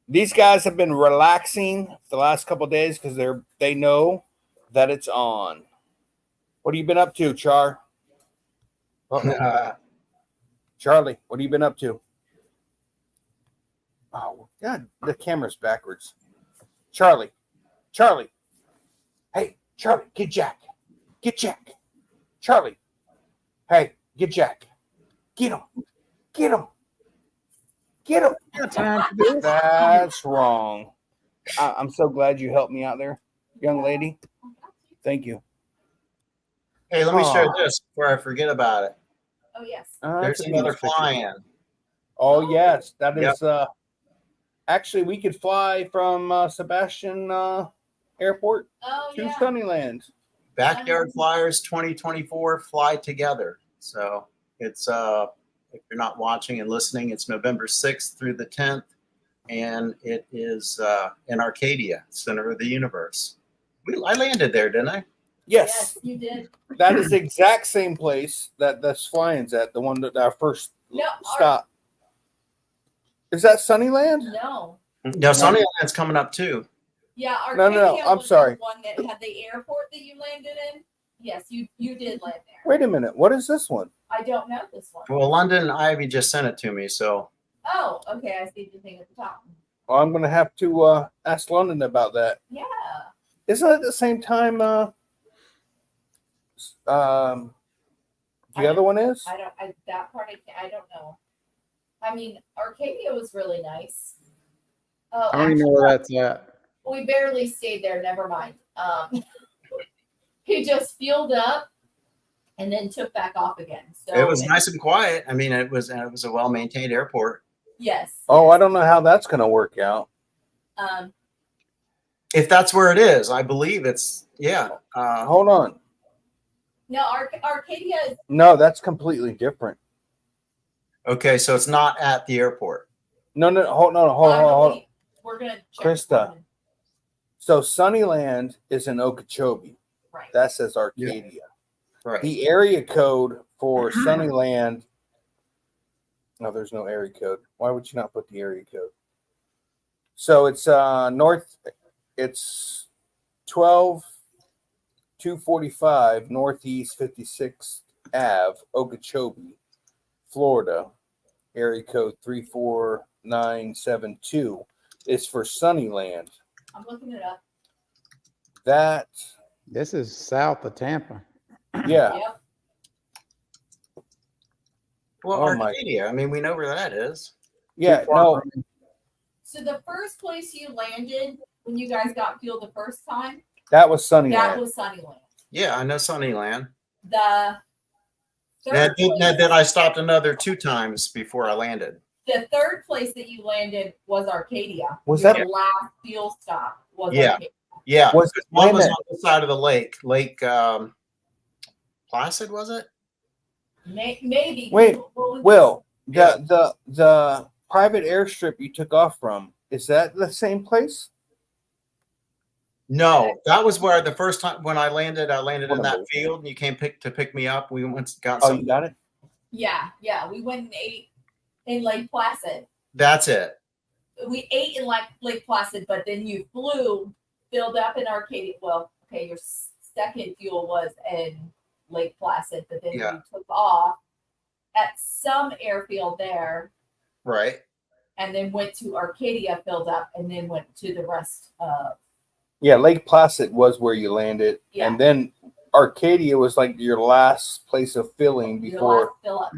These guys have been relaxing the last couple of days because they know that it's on. What have you been up to, Char? Charlie, what have you been up to? Oh, God, the camera's backwards. Charlie. Hey, Charlie, get Jack. Charlie. Hey, get Jack. Get him. That's wrong. I'm so glad you helped me out there, young lady. Thank you. Hey, let me share this before I forget about it. Oh, yes. There's another fly-in. Oh, yes. That is actually, we could fly from Sebastian Airport to Sunnyland. Backyard Flyers 2024 fly together. So it's if you're not watching and listening, it's November 6th through the 10th, and it is in Arcadia, center of the universe. I landed there, didn't I? Yes, you did. That is the exact same place that this flying's at, the one that our first stop. Is that Sunnyland? No. No, Sunnyland's coming up too. Yeah, Arcadia no. I'm sorry. The one that had the airport that you landed in. Yes, you did land there. Wait a minute. What is this one? I don't know this one. Well, London Ivy just sent it to me, so. Oh, okay. I see the thing at the top. Well, I'm going to have to ask London about that. Yeah. Isn't it at the same time the other one is? I don't know. I mean, Arcadia was really nice. Oh, I don't even know where that's at. We barely stayed there. Never mind. He just fueled up and then took back off again. So it was nice and quiet. I mean, it was a well-maintained airport. Yes. Oh, I don't know how that's going to work out. If that's where it is, I believe it's hold on. No, Arcadia is. No, that's completely different. Okay, so it's not at the airport. No, hold on. We're gonna check Krista. So Sunnyland is in Okeechobee. Right. That says Arcadia. Yeah. Right. The area code for Sunnyland. No, there's no area code. Why would you not put the area code? So it's north. It's 12245 Northeast 56th Ave, Okeechobee, Florida, area code 34972, is for Sunnyland. I'm looking it up. That, This is south of Tampa. yeah. Yep. Well, Oh my- Arcadia. I mean, we know where that is. Yeah, Too far no, from me. So the first place you landed when you guys got fuel the first time, that was that Sunnyland. was Sunnyland. Yeah, I know Sunnyland. The Now, third place, then I stopped another 2 times before I landed. the third place that you landed was Arcadia. Was Your that- last fuel stop? Was Yeah. Arcadia. Yeah, Was one wait a was minute. on the side of the lake, Lake Placid, was it? Maybe. Wait, What was Will, Yeah. the private airstrip you took off from, is that the same place? No, that was where the first time when I landed in What that number? field, and you came to pick me up. We went and got Oh, some. you got it? Yeah. We went and ate in Lake Placid. That's it. We ate in Lake Placid, but then you flew, filled up in Arcadia. Well, okay, your second fuel was in Lake Placid, but then Yeah. you took off at some airfield there, Right. and then went to Arcadia, filled up, and then went to the rest of. Yeah, Lake Placid was where you landed, Yeah. and then Arcadia was like your last place of filling Your before. last fill up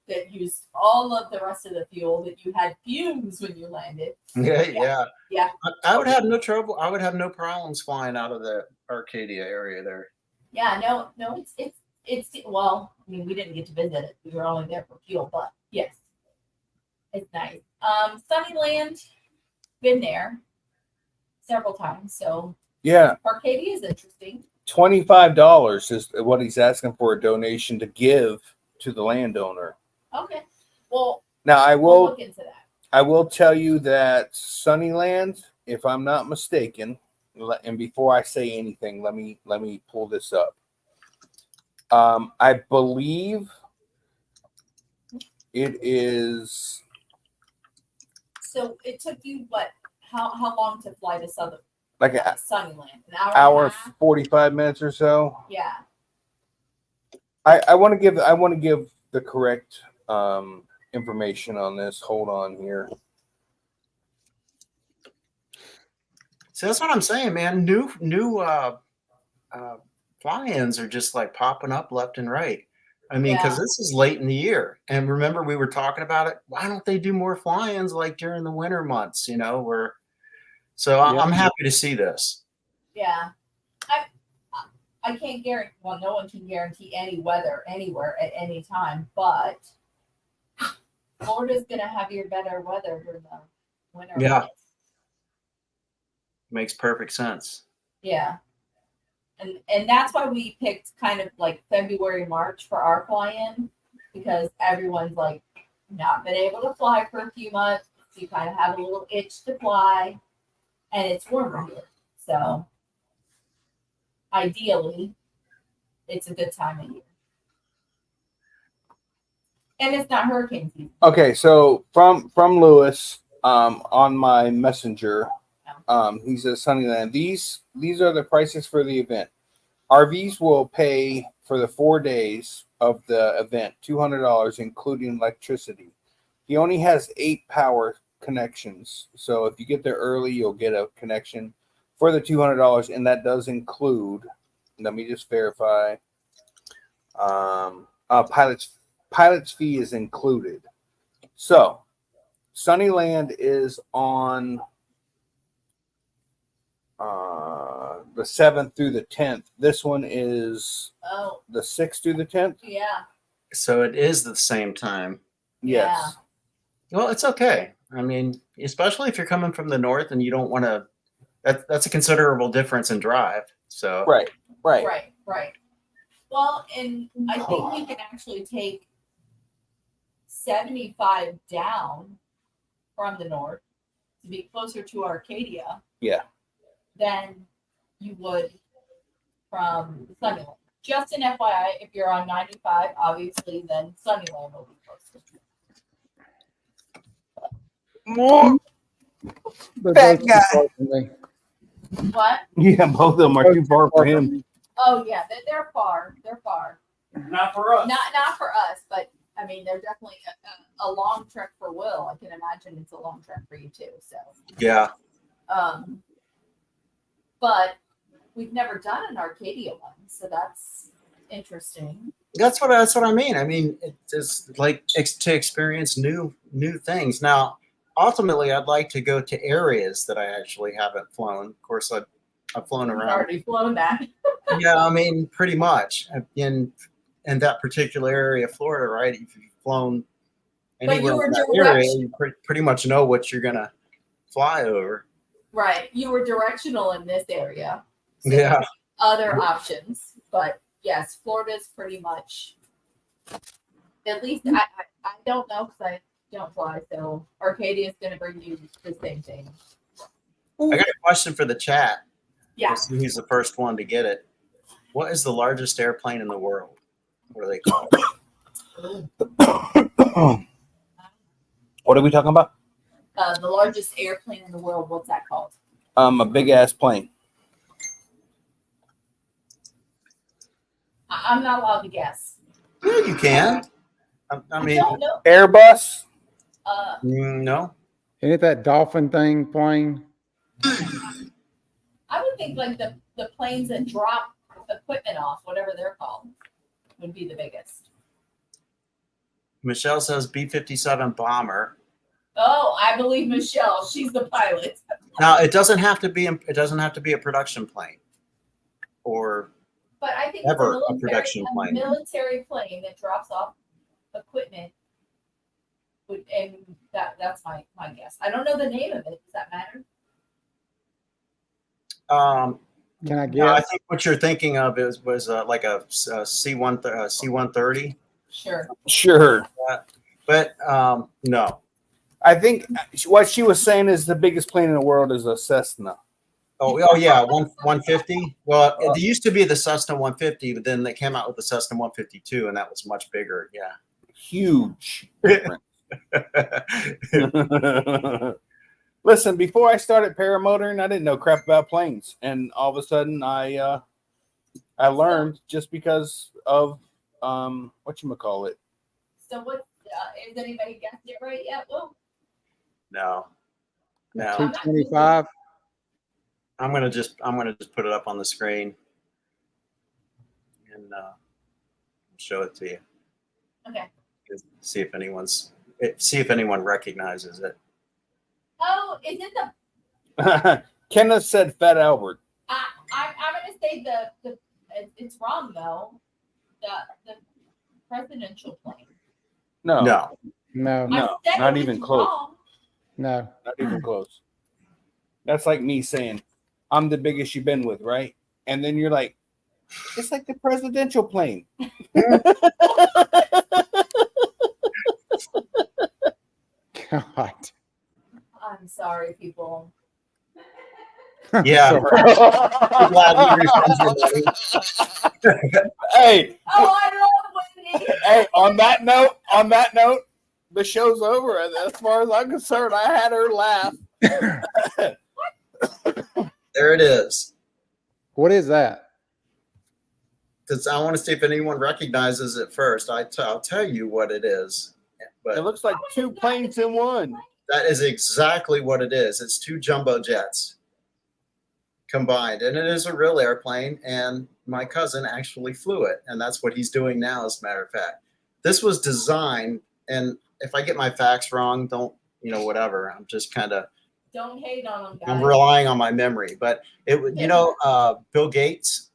that used all of the rest of the fuel, that you had fumes when you landed. Yeah. Yeah. I would have no trouble. I would have no problems flying out of the Arcadia area there. Yeah, no, it's well, I mean, we didn't get to visit it. We were only there for fuel, but yes, it's nice. Sunnyland, been there several times, so Yeah, Arcadia is interesting. $25 is what he's asking for a donation to give to the landowner. Okay, well, Now I we'll will look into that. I will tell you that Sunnyland, if I'm not mistaken, and before I say anything, let me pull this up. I believe it is So it took you what? How long to fly to like an Sunnyland? An hour. hour, And a half? 45 minutes or so. Yeah. I want to give the correct information on this. Hold on here. So that's what I'm saying, man. New fly-ins are just like popping up left and right. I mean, because Yeah. this is late in the year, and remember we were talking about it. Why don't they do more fly-ins like during the winter months? You know, where. So Yeah. I'm happy to see this. Yeah. I can't guarantee, well, no one can guarantee any weather anywhere at any time, but Florida's going to have your better weather during the winter Yeah. months. Makes perfect sense. Yeah. And that's why we picked kind of like February, March for our fly-in, because everyone's like not been able to fly for a few months. So you kind of have a little itch to fly, and it's warmer here. So ideally, it's a good time of year. And it's not hurricane season. Okay, so from Lewis, on my messenger, he says Sunnyland. These are the prices for the event. RVs will pay for the 4 days of the event $200, including electricity. He only has 8 power connections, so if you get there early, you'll get a connection for the $200, and that does include. Let me just verify. Pilot's fee is included. So, Sunnyland is on the 7th through the 10th. This one is Oh, the 6th through the 10th. yeah. So it is the same time. Yes. Well, it's okay. I mean, especially if you're coming from the north and you don't want to. That's a considerable difference in drive. So Right. Right. Well, and I think you can actually take 75 down from the north to be closer to Arcadia. Yeah. Than you would from Sunnyland. Just an FYI, if you're on 95, obviously, then Sunnyland will be closer. More But Fat both guy. far from me. What? Yeah, both of them are too far for him. Oh yeah, they're far. They're far. Not for us. Not for us, but I mean, they're definitely a long trek for Will. I can imagine it's a long trek for you too. So Yeah. But we've never done an Arcadia one, so that's interesting. That's what I mean. I mean, it's like to experience new things. Now, ultimately, I'd like to go to areas that I actually haven't flown. Of course, I've flown We've around. already flown that. Yeah, I mean, pretty much in that particular area of Florida, right? If you've flown anywhere were in that area, you pretty much know what you're gonna fly over. Right. You were directional in this area. So Yeah. Other options, but yes, Florida's pretty much. At least I don't know because I don't fly. So Arcadia is going to bring you the same thing. I got a question for the chat. Yeah. We'll see who's the first one to get it. What is the largest airplane in the world? What do they call it? What are we talking about? The largest airplane in the world. What's that called? A big ass plane. I'm not allowed to guess. Yeah, you can. I mean, don't know. Airbus. No. Ain't it that dolphin thing plane? I would think like the planes that drop equipment off, whatever they're called, would be the biggest. Michelle says B-57 bomber. Oh, I believe Michelle. She's the pilot. Now it doesn't have to be a production plane, or But I think ever it's a production plane. military plane that drops off equipment. And that's my guess. I don't know the name of it. Does that matter? Can I guess? No, I think what you're thinking of was like a C-130. Sure. But no. I think what she was saying is the biggest plane in the world is a Cessna. Oh yeah, 150. Well, it used to be the Cessna 150, but then they came out with the Cessna 152, and that was much bigger. Yeah. Huge. Listen, before I started paramotoring, I didn't know crap about planes, and all of a sudden, I learned just because of whatchamacallit. So what? Has anybody guessed it right yet? Well, No. 225. I'm gonna just put it up on the screen and show it to you. Okay. See if anyone recognizes it. Oh, is it the? Kenneth said Fat Albert. I'm gonna say the. It's wrong though. The presidential plane. No, not even close. Wrong. No, not even close. That's like me saying, "I'm the biggest you've been with," right? And then you're like, "It's like the presidential plane." God. I'm sorry, people. Yeah. I'm glad we refunded your money. Hey. Oh, I love Wendy. Hey, on that note, the show's over. As far as I'm concerned, I had her laugh. There it is. What is that? Because I want to see if anyone recognizes it first. I'll tell you what it is. But it looks like two planes in one. That is exactly what it is. It's two jumbo jets combined, and it is a real airplane. And my cousin actually flew it, and that's what he's doing now. As a matter of fact, this was designed. And if I get my facts wrong, don't whatever. I'm just kind of don't hate on them, guys. I'm relying on my memory, but it would Bill Gates.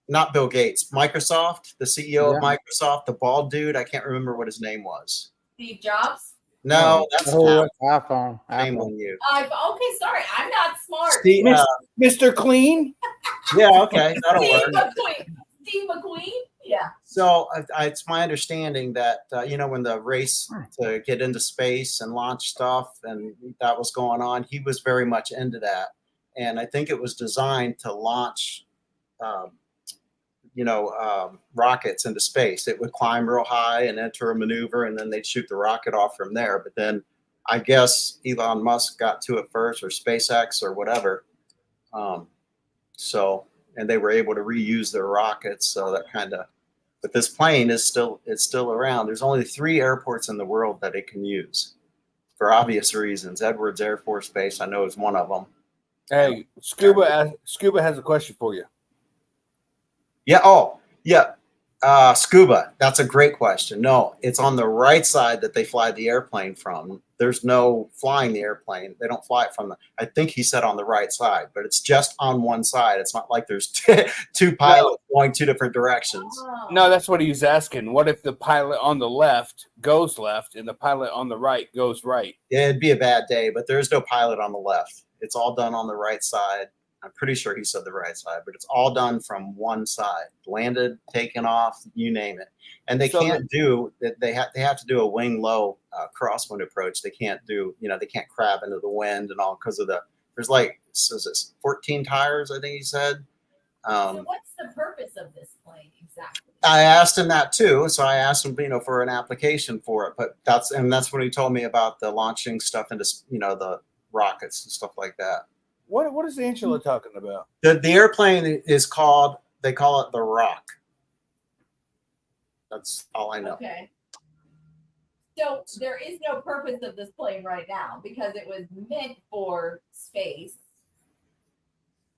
Not Bill Gates, Microsoft, the CEO of Microsoft, the bald dude. I can't remember what his name was. Steve Jobs? No, that's iPhone. Shame on you. Okay, sorry. I'm not smart. Steve, Mr. Clean? Yeah, okay. That'll work. Steve McQueen? Yeah. So it's my understanding that, when the race to get into space and launch stuff and that was going on, he was very much into that. And I think it was designed to launch rockets into space. It would climb real high and enter a maneuver, and then they'd shoot the rocket off from there. But then I guess Elon Musk got to it first, or SpaceX or whatever. So, and they were able to reuse their rockets. So that kind of, but this plane is still, it's still around. There's only 3 airports in the world that it can use for obvious reasons. Edwards Air Force Base, I know, is one of them. Hey, Scuba has a question for you. Yeah. Oh, yeah. Scuba. That's a great question. No, it's on the right side that they fly the airplane from. There's no flying the airplane. They don't fly it from the, I think he said on the right side, but it's just on one side. It's not like there's 2 pilots going 2 different directions. No, that's what he's asking. What if the pilot on the left goes left and the pilot on the right goes right? Yeah, it'd be a bad day, but there's no pilot on the left. It's all done on the right side. I'm pretty sure he said the right side, but it's all done from one side. Landed, taken off, you name it. And they can't do that. They have to do a wing low crosswind approach. They can't do, they can't crab into the wind and all because of there's like, so is this 14 tires, I think he said. So what's the purpose of this plane exactly? I asked him that too. So I asked him, for an application for it, but that's when he told me about the launching stuff into, the rockets and stuff like that. What is Angela talking about? The airplane is called, they call it the Rock. That's all I know. Okay. So there is no purpose of this plane right now because it was meant for space.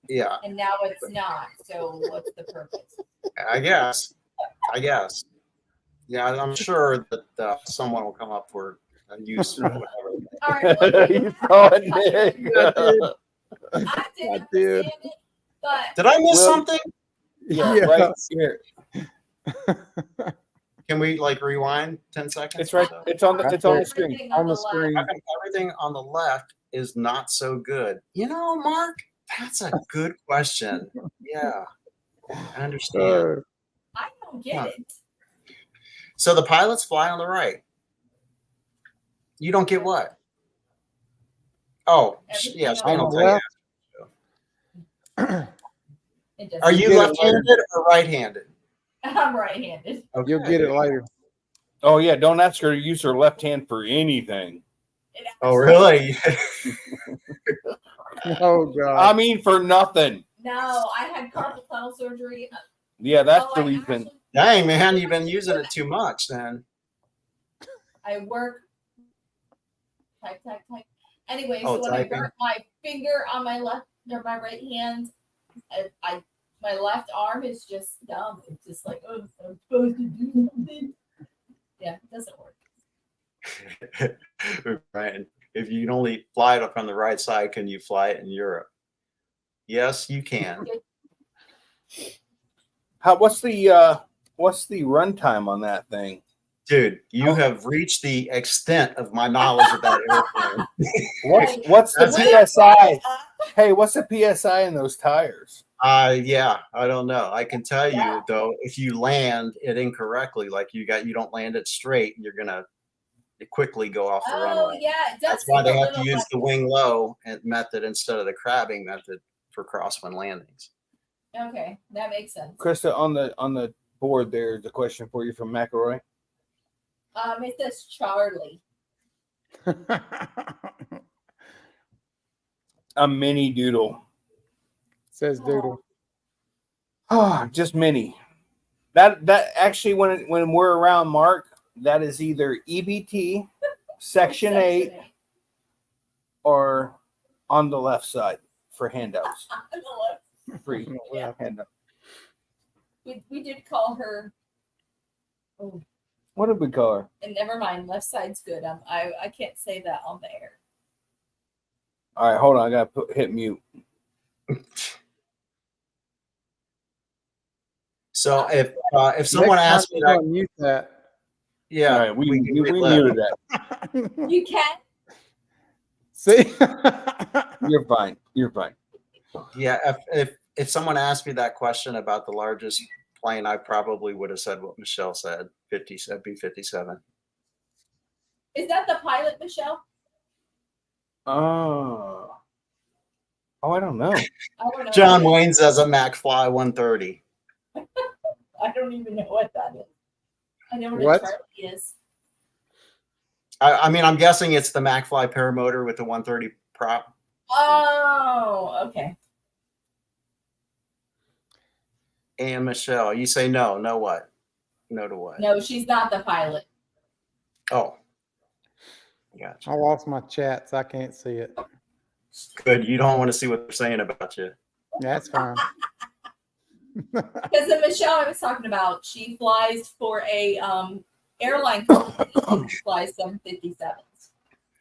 Yeah. And now it's not. So what's the purpose? I guess. Yeah, I'm sure that someone will come up for a use or whatever. All right. Well, You saw it, Nick. I didn't understand it, but Did I miss something? Yeah, right here. Can we rewind 10 seconds? It's right. It's on the screen. everything On the left. screen. Everything on the left is not so good. Mark, that's a good question. Yeah, I understand. I don't get it. So the pilots fly on the right. You don't get what? Oh, Everything yeah. on Stan will the tell you. It doesn't Are you get it left-handed or right-handed? I'm right-handed. Okay. You'll get it later. Oh yeah, don't ask her to use her left hand for anything. Oh, really? Oh God. I mean, for nothing. No, I had carpal tunnel surgery. Yeah, that's Oh, the I reason. actually- Dang, man, you've been using it too much then. I work. Type. Anyway, Oh, so when typing. I burnt my finger on my left or my right hand, my left arm is just dumb. It's just like, oh, I'm supposed to do something. Yeah, it doesn't work. Right. If you can only fly it up on the right side, can you fly it in Europe? Yes, you can. What's the runtime on that thing? Dude, you have reached the extent of my knowledge of that airplane. What's the PSI? Hey, what's the PSI in those tires? Yeah, I don't know. I can tell you though, if you land it incorrectly, like you don't land it straight, you're gonna quickly go off the runway. Yeah, it does. That's why they seem a have to little use the wing low method instead of the crabbing method for crosswind landings. Okay, that makes sense. Krista, on the board there's a question for you from McElroy. It says Charlie. A mini doodle. Says Doodle. Oh, just mini. That actually, when we're around Mark, that is either EBT, Section 8, or on the left side for handouts. Free handout. We did call her. Oh, What did we call her? and never mind. Left side's good. I can't say that on the air. All right, hold on. I gotta hit mute. So if someone asks me that, mute that. yeah, All right, we left. muted that. You can. See? You're fine. You're fine. Yeah, if someone asked me that question about the largest plane, I probably would have said what Michelle said, B-57. Is that the pilot, Michelle? Oh, I don't know. I don't know. John Wayne says a Mac Fly 130. I don't even know what that is. I know what What? a Charlie is. I mean, I'm guessing it's the Mac Fly paramotor with the 130 prop. Oh, okay. And Michelle, you say no. No what? No to what? No, she's not the pilot. Oh. Gotcha. I lost my chats. I can't see it. Good. You don't want to see what they're saying about you. That's fine. Because the Michelle I was talking about, she flies for a airline company. She flies 757s.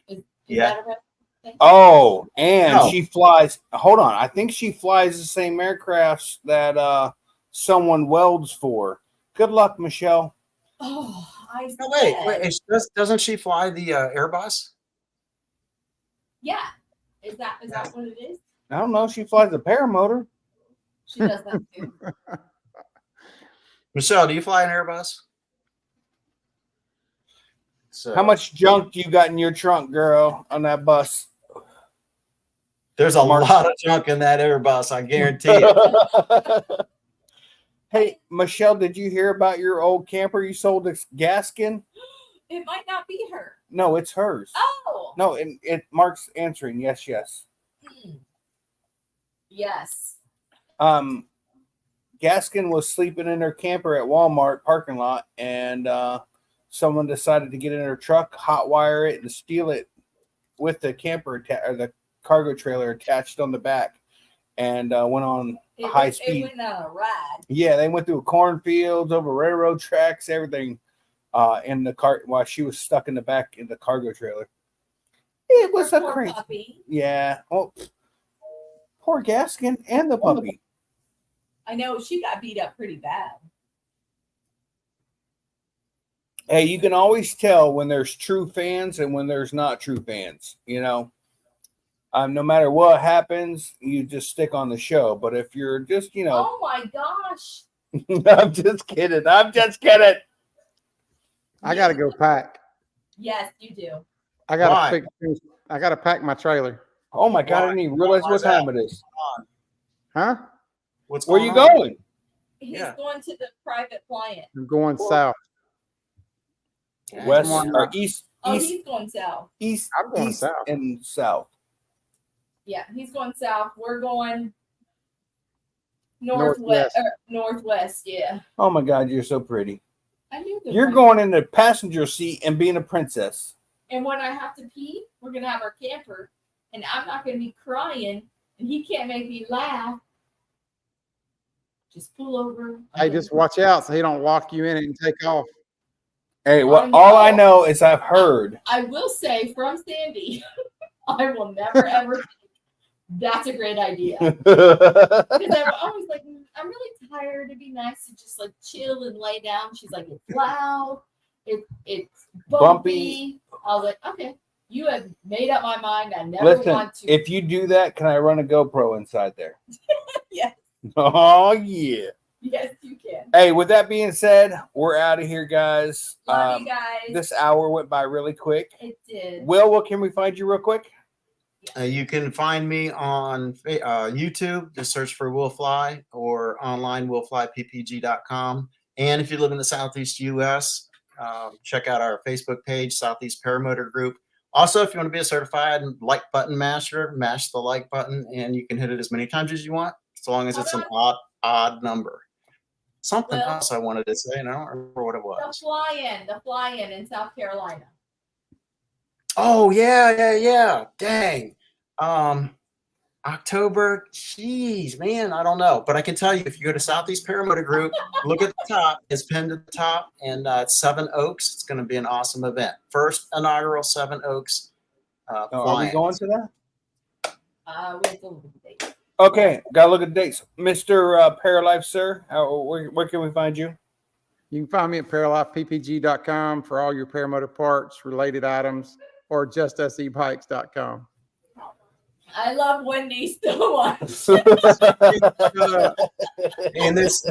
Is Yeah. that a real thing? Oh, and No. she flies. Hold on, I think she flies the same aircrafts that someone welds for. Good luck, Michelle. Oh, I No, said. wait. Doesn't she fly the Airbus? Yeah. Is that what it is? I don't know. She flies a paramotor. She does that too. Michelle, do you fly an Airbus? So How much junk do you got in your trunk, girl, on that bus? there's a lot of junk in that Airbus, I guarantee it. Hey, Michelle, did you hear about your old camper you sold to Gaskin? It might not be her. No, it's hers. Oh. No, it Mark's answering. Yes, yes. Yes. Gaskin was sleeping in her camper at Walmart parking lot, and someone decided to get in her truck, hotwire it, and steal it with the camper or the cargo trailer attached on the back, and went on high speed. It went on a ride. Yeah, they went through cornfields, over railroad tracks, everything, in the cart while she was stuck in the back in the cargo trailer. It was a Poor crazy. puppy. Yeah. Oh, poor Gaskin and the puppy. I know she got beat up pretty bad. Hey, you can always tell when there's true fans and when there's not true fans. You know, no matter what happens, you just stick on the show. But if you're just, Oh my gosh. I'm just kidding. I'm just kidding. I got to go pack. Yes, you do. I got to I got to pack my trailer. Oh my God! I didn't even realize what time it is. Huh? Where you going? He's going to the private client. I'm going south. West or east? Oh, East, he's going south. east, I'm going east south. and south. Yeah, he's going south. We're going northwest. Northwest, yeah. Oh my God, you're so pretty. I knew that. You're going in the passenger seat and being a princess. And when I have to pee, we're gonna have our camper, and I'm not gonna be crying, and he can't make me laugh. Just pull over. Hey, just watch out so he don't lock you in it and take off. Hey, all I know is I've heard. I will say from Sandy, I will never ever think that's a great idea. Because I'm always like, I'm really tired. It'd be nice to just like chill and lay down. She's like, it's loud. It's bumpy. I was like, okay, you have made up my mind. I never want to. If you do that, can I run a GoPro inside there? Yes. Oh, yeah. Yes, you can. Hey, with that being said, we're out of here, guys. Love you guys. This hour went by really quick. It did. Will, what can we find you real quick? You can find me on YouTube. Just search for Will Fly, or online willflyppg.com. And if you live in the Southeast U.S., check out our Facebook page, Southeast Paramotor Group. Also, if you want to be a certified like button masher, mash the like button, and you can hit it as many times as you want, so long as it's an odd number. Something else I wanted to say, and I don't remember what it was. The fly-in in South Carolina. Oh, yeah. Dang. October, geez, man, I don't know. But I can tell you, if you go to Southeast Paramotor Group, look at the top. It's pinned at the top, and it's Seven Oaks. It's going to be an awesome event. First inaugural Seven Oaks. Are we going to that? We have to look at the date. Okay, gotta look at the dates. Mr. Paralife, sir, where can we find you? You can find me at paralifeppg.com for all your paramotor parts, related items, or justsebikes.com. I love Wendy so much. And there's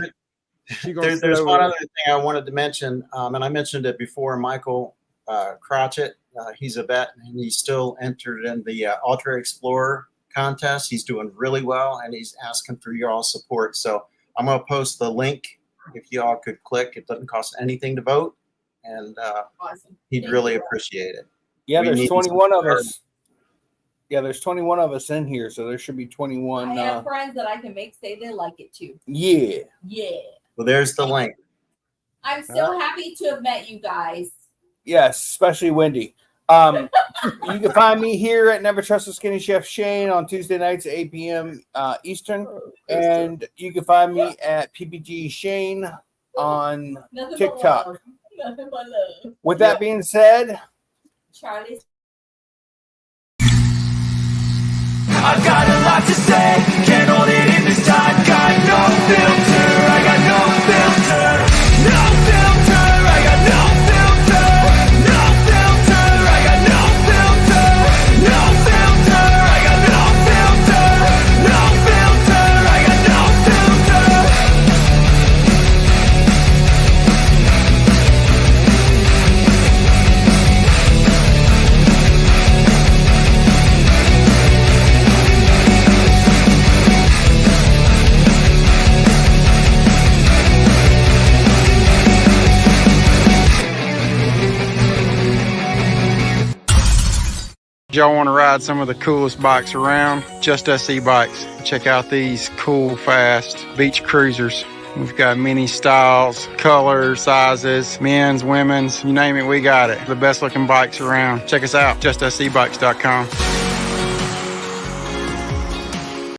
one other thing I wanted to mention, and I mentioned it before. Michael Crotchett, he's a vet, and he's still entered in the Ultra Explorer contest. He's doing really well, and he's asking for your all support. So I'm going to post the link. If you all could click, it doesn't cost anything to vote, and Awesome. he'd really appreciate it. Yeah, there's 21 of us. Yeah, there's 21 of us in here, so there should be 21. I have friends that I can make say they like it too. Yeah. Yeah. Well, there's the link. I'm so happy to have met you guys. Yes, especially Wendy. You can find me here at Never Trust a Skinny Chef Shane on Tuesday nights at 8 p.m. Eastern. And you can find me at PPG Shane on Nothing TikTok. But love. Nothing but love. With that being said, Charlie. I've got a lot to say, can't hold it in this time. Got no filter, I got no filter. No filter, I got no filter. No filter, I got no filter. No filter, I got no filter. No filter, I got no filter. Y'all want to ride some of the coolest bikes around? Just Us e-bikes. Check out these cool, fast beach cruisers. We've got many styles, colors, sizes, men's, women's, you name it, we got it. The best looking bikes around. Check us out, justusebikes.com.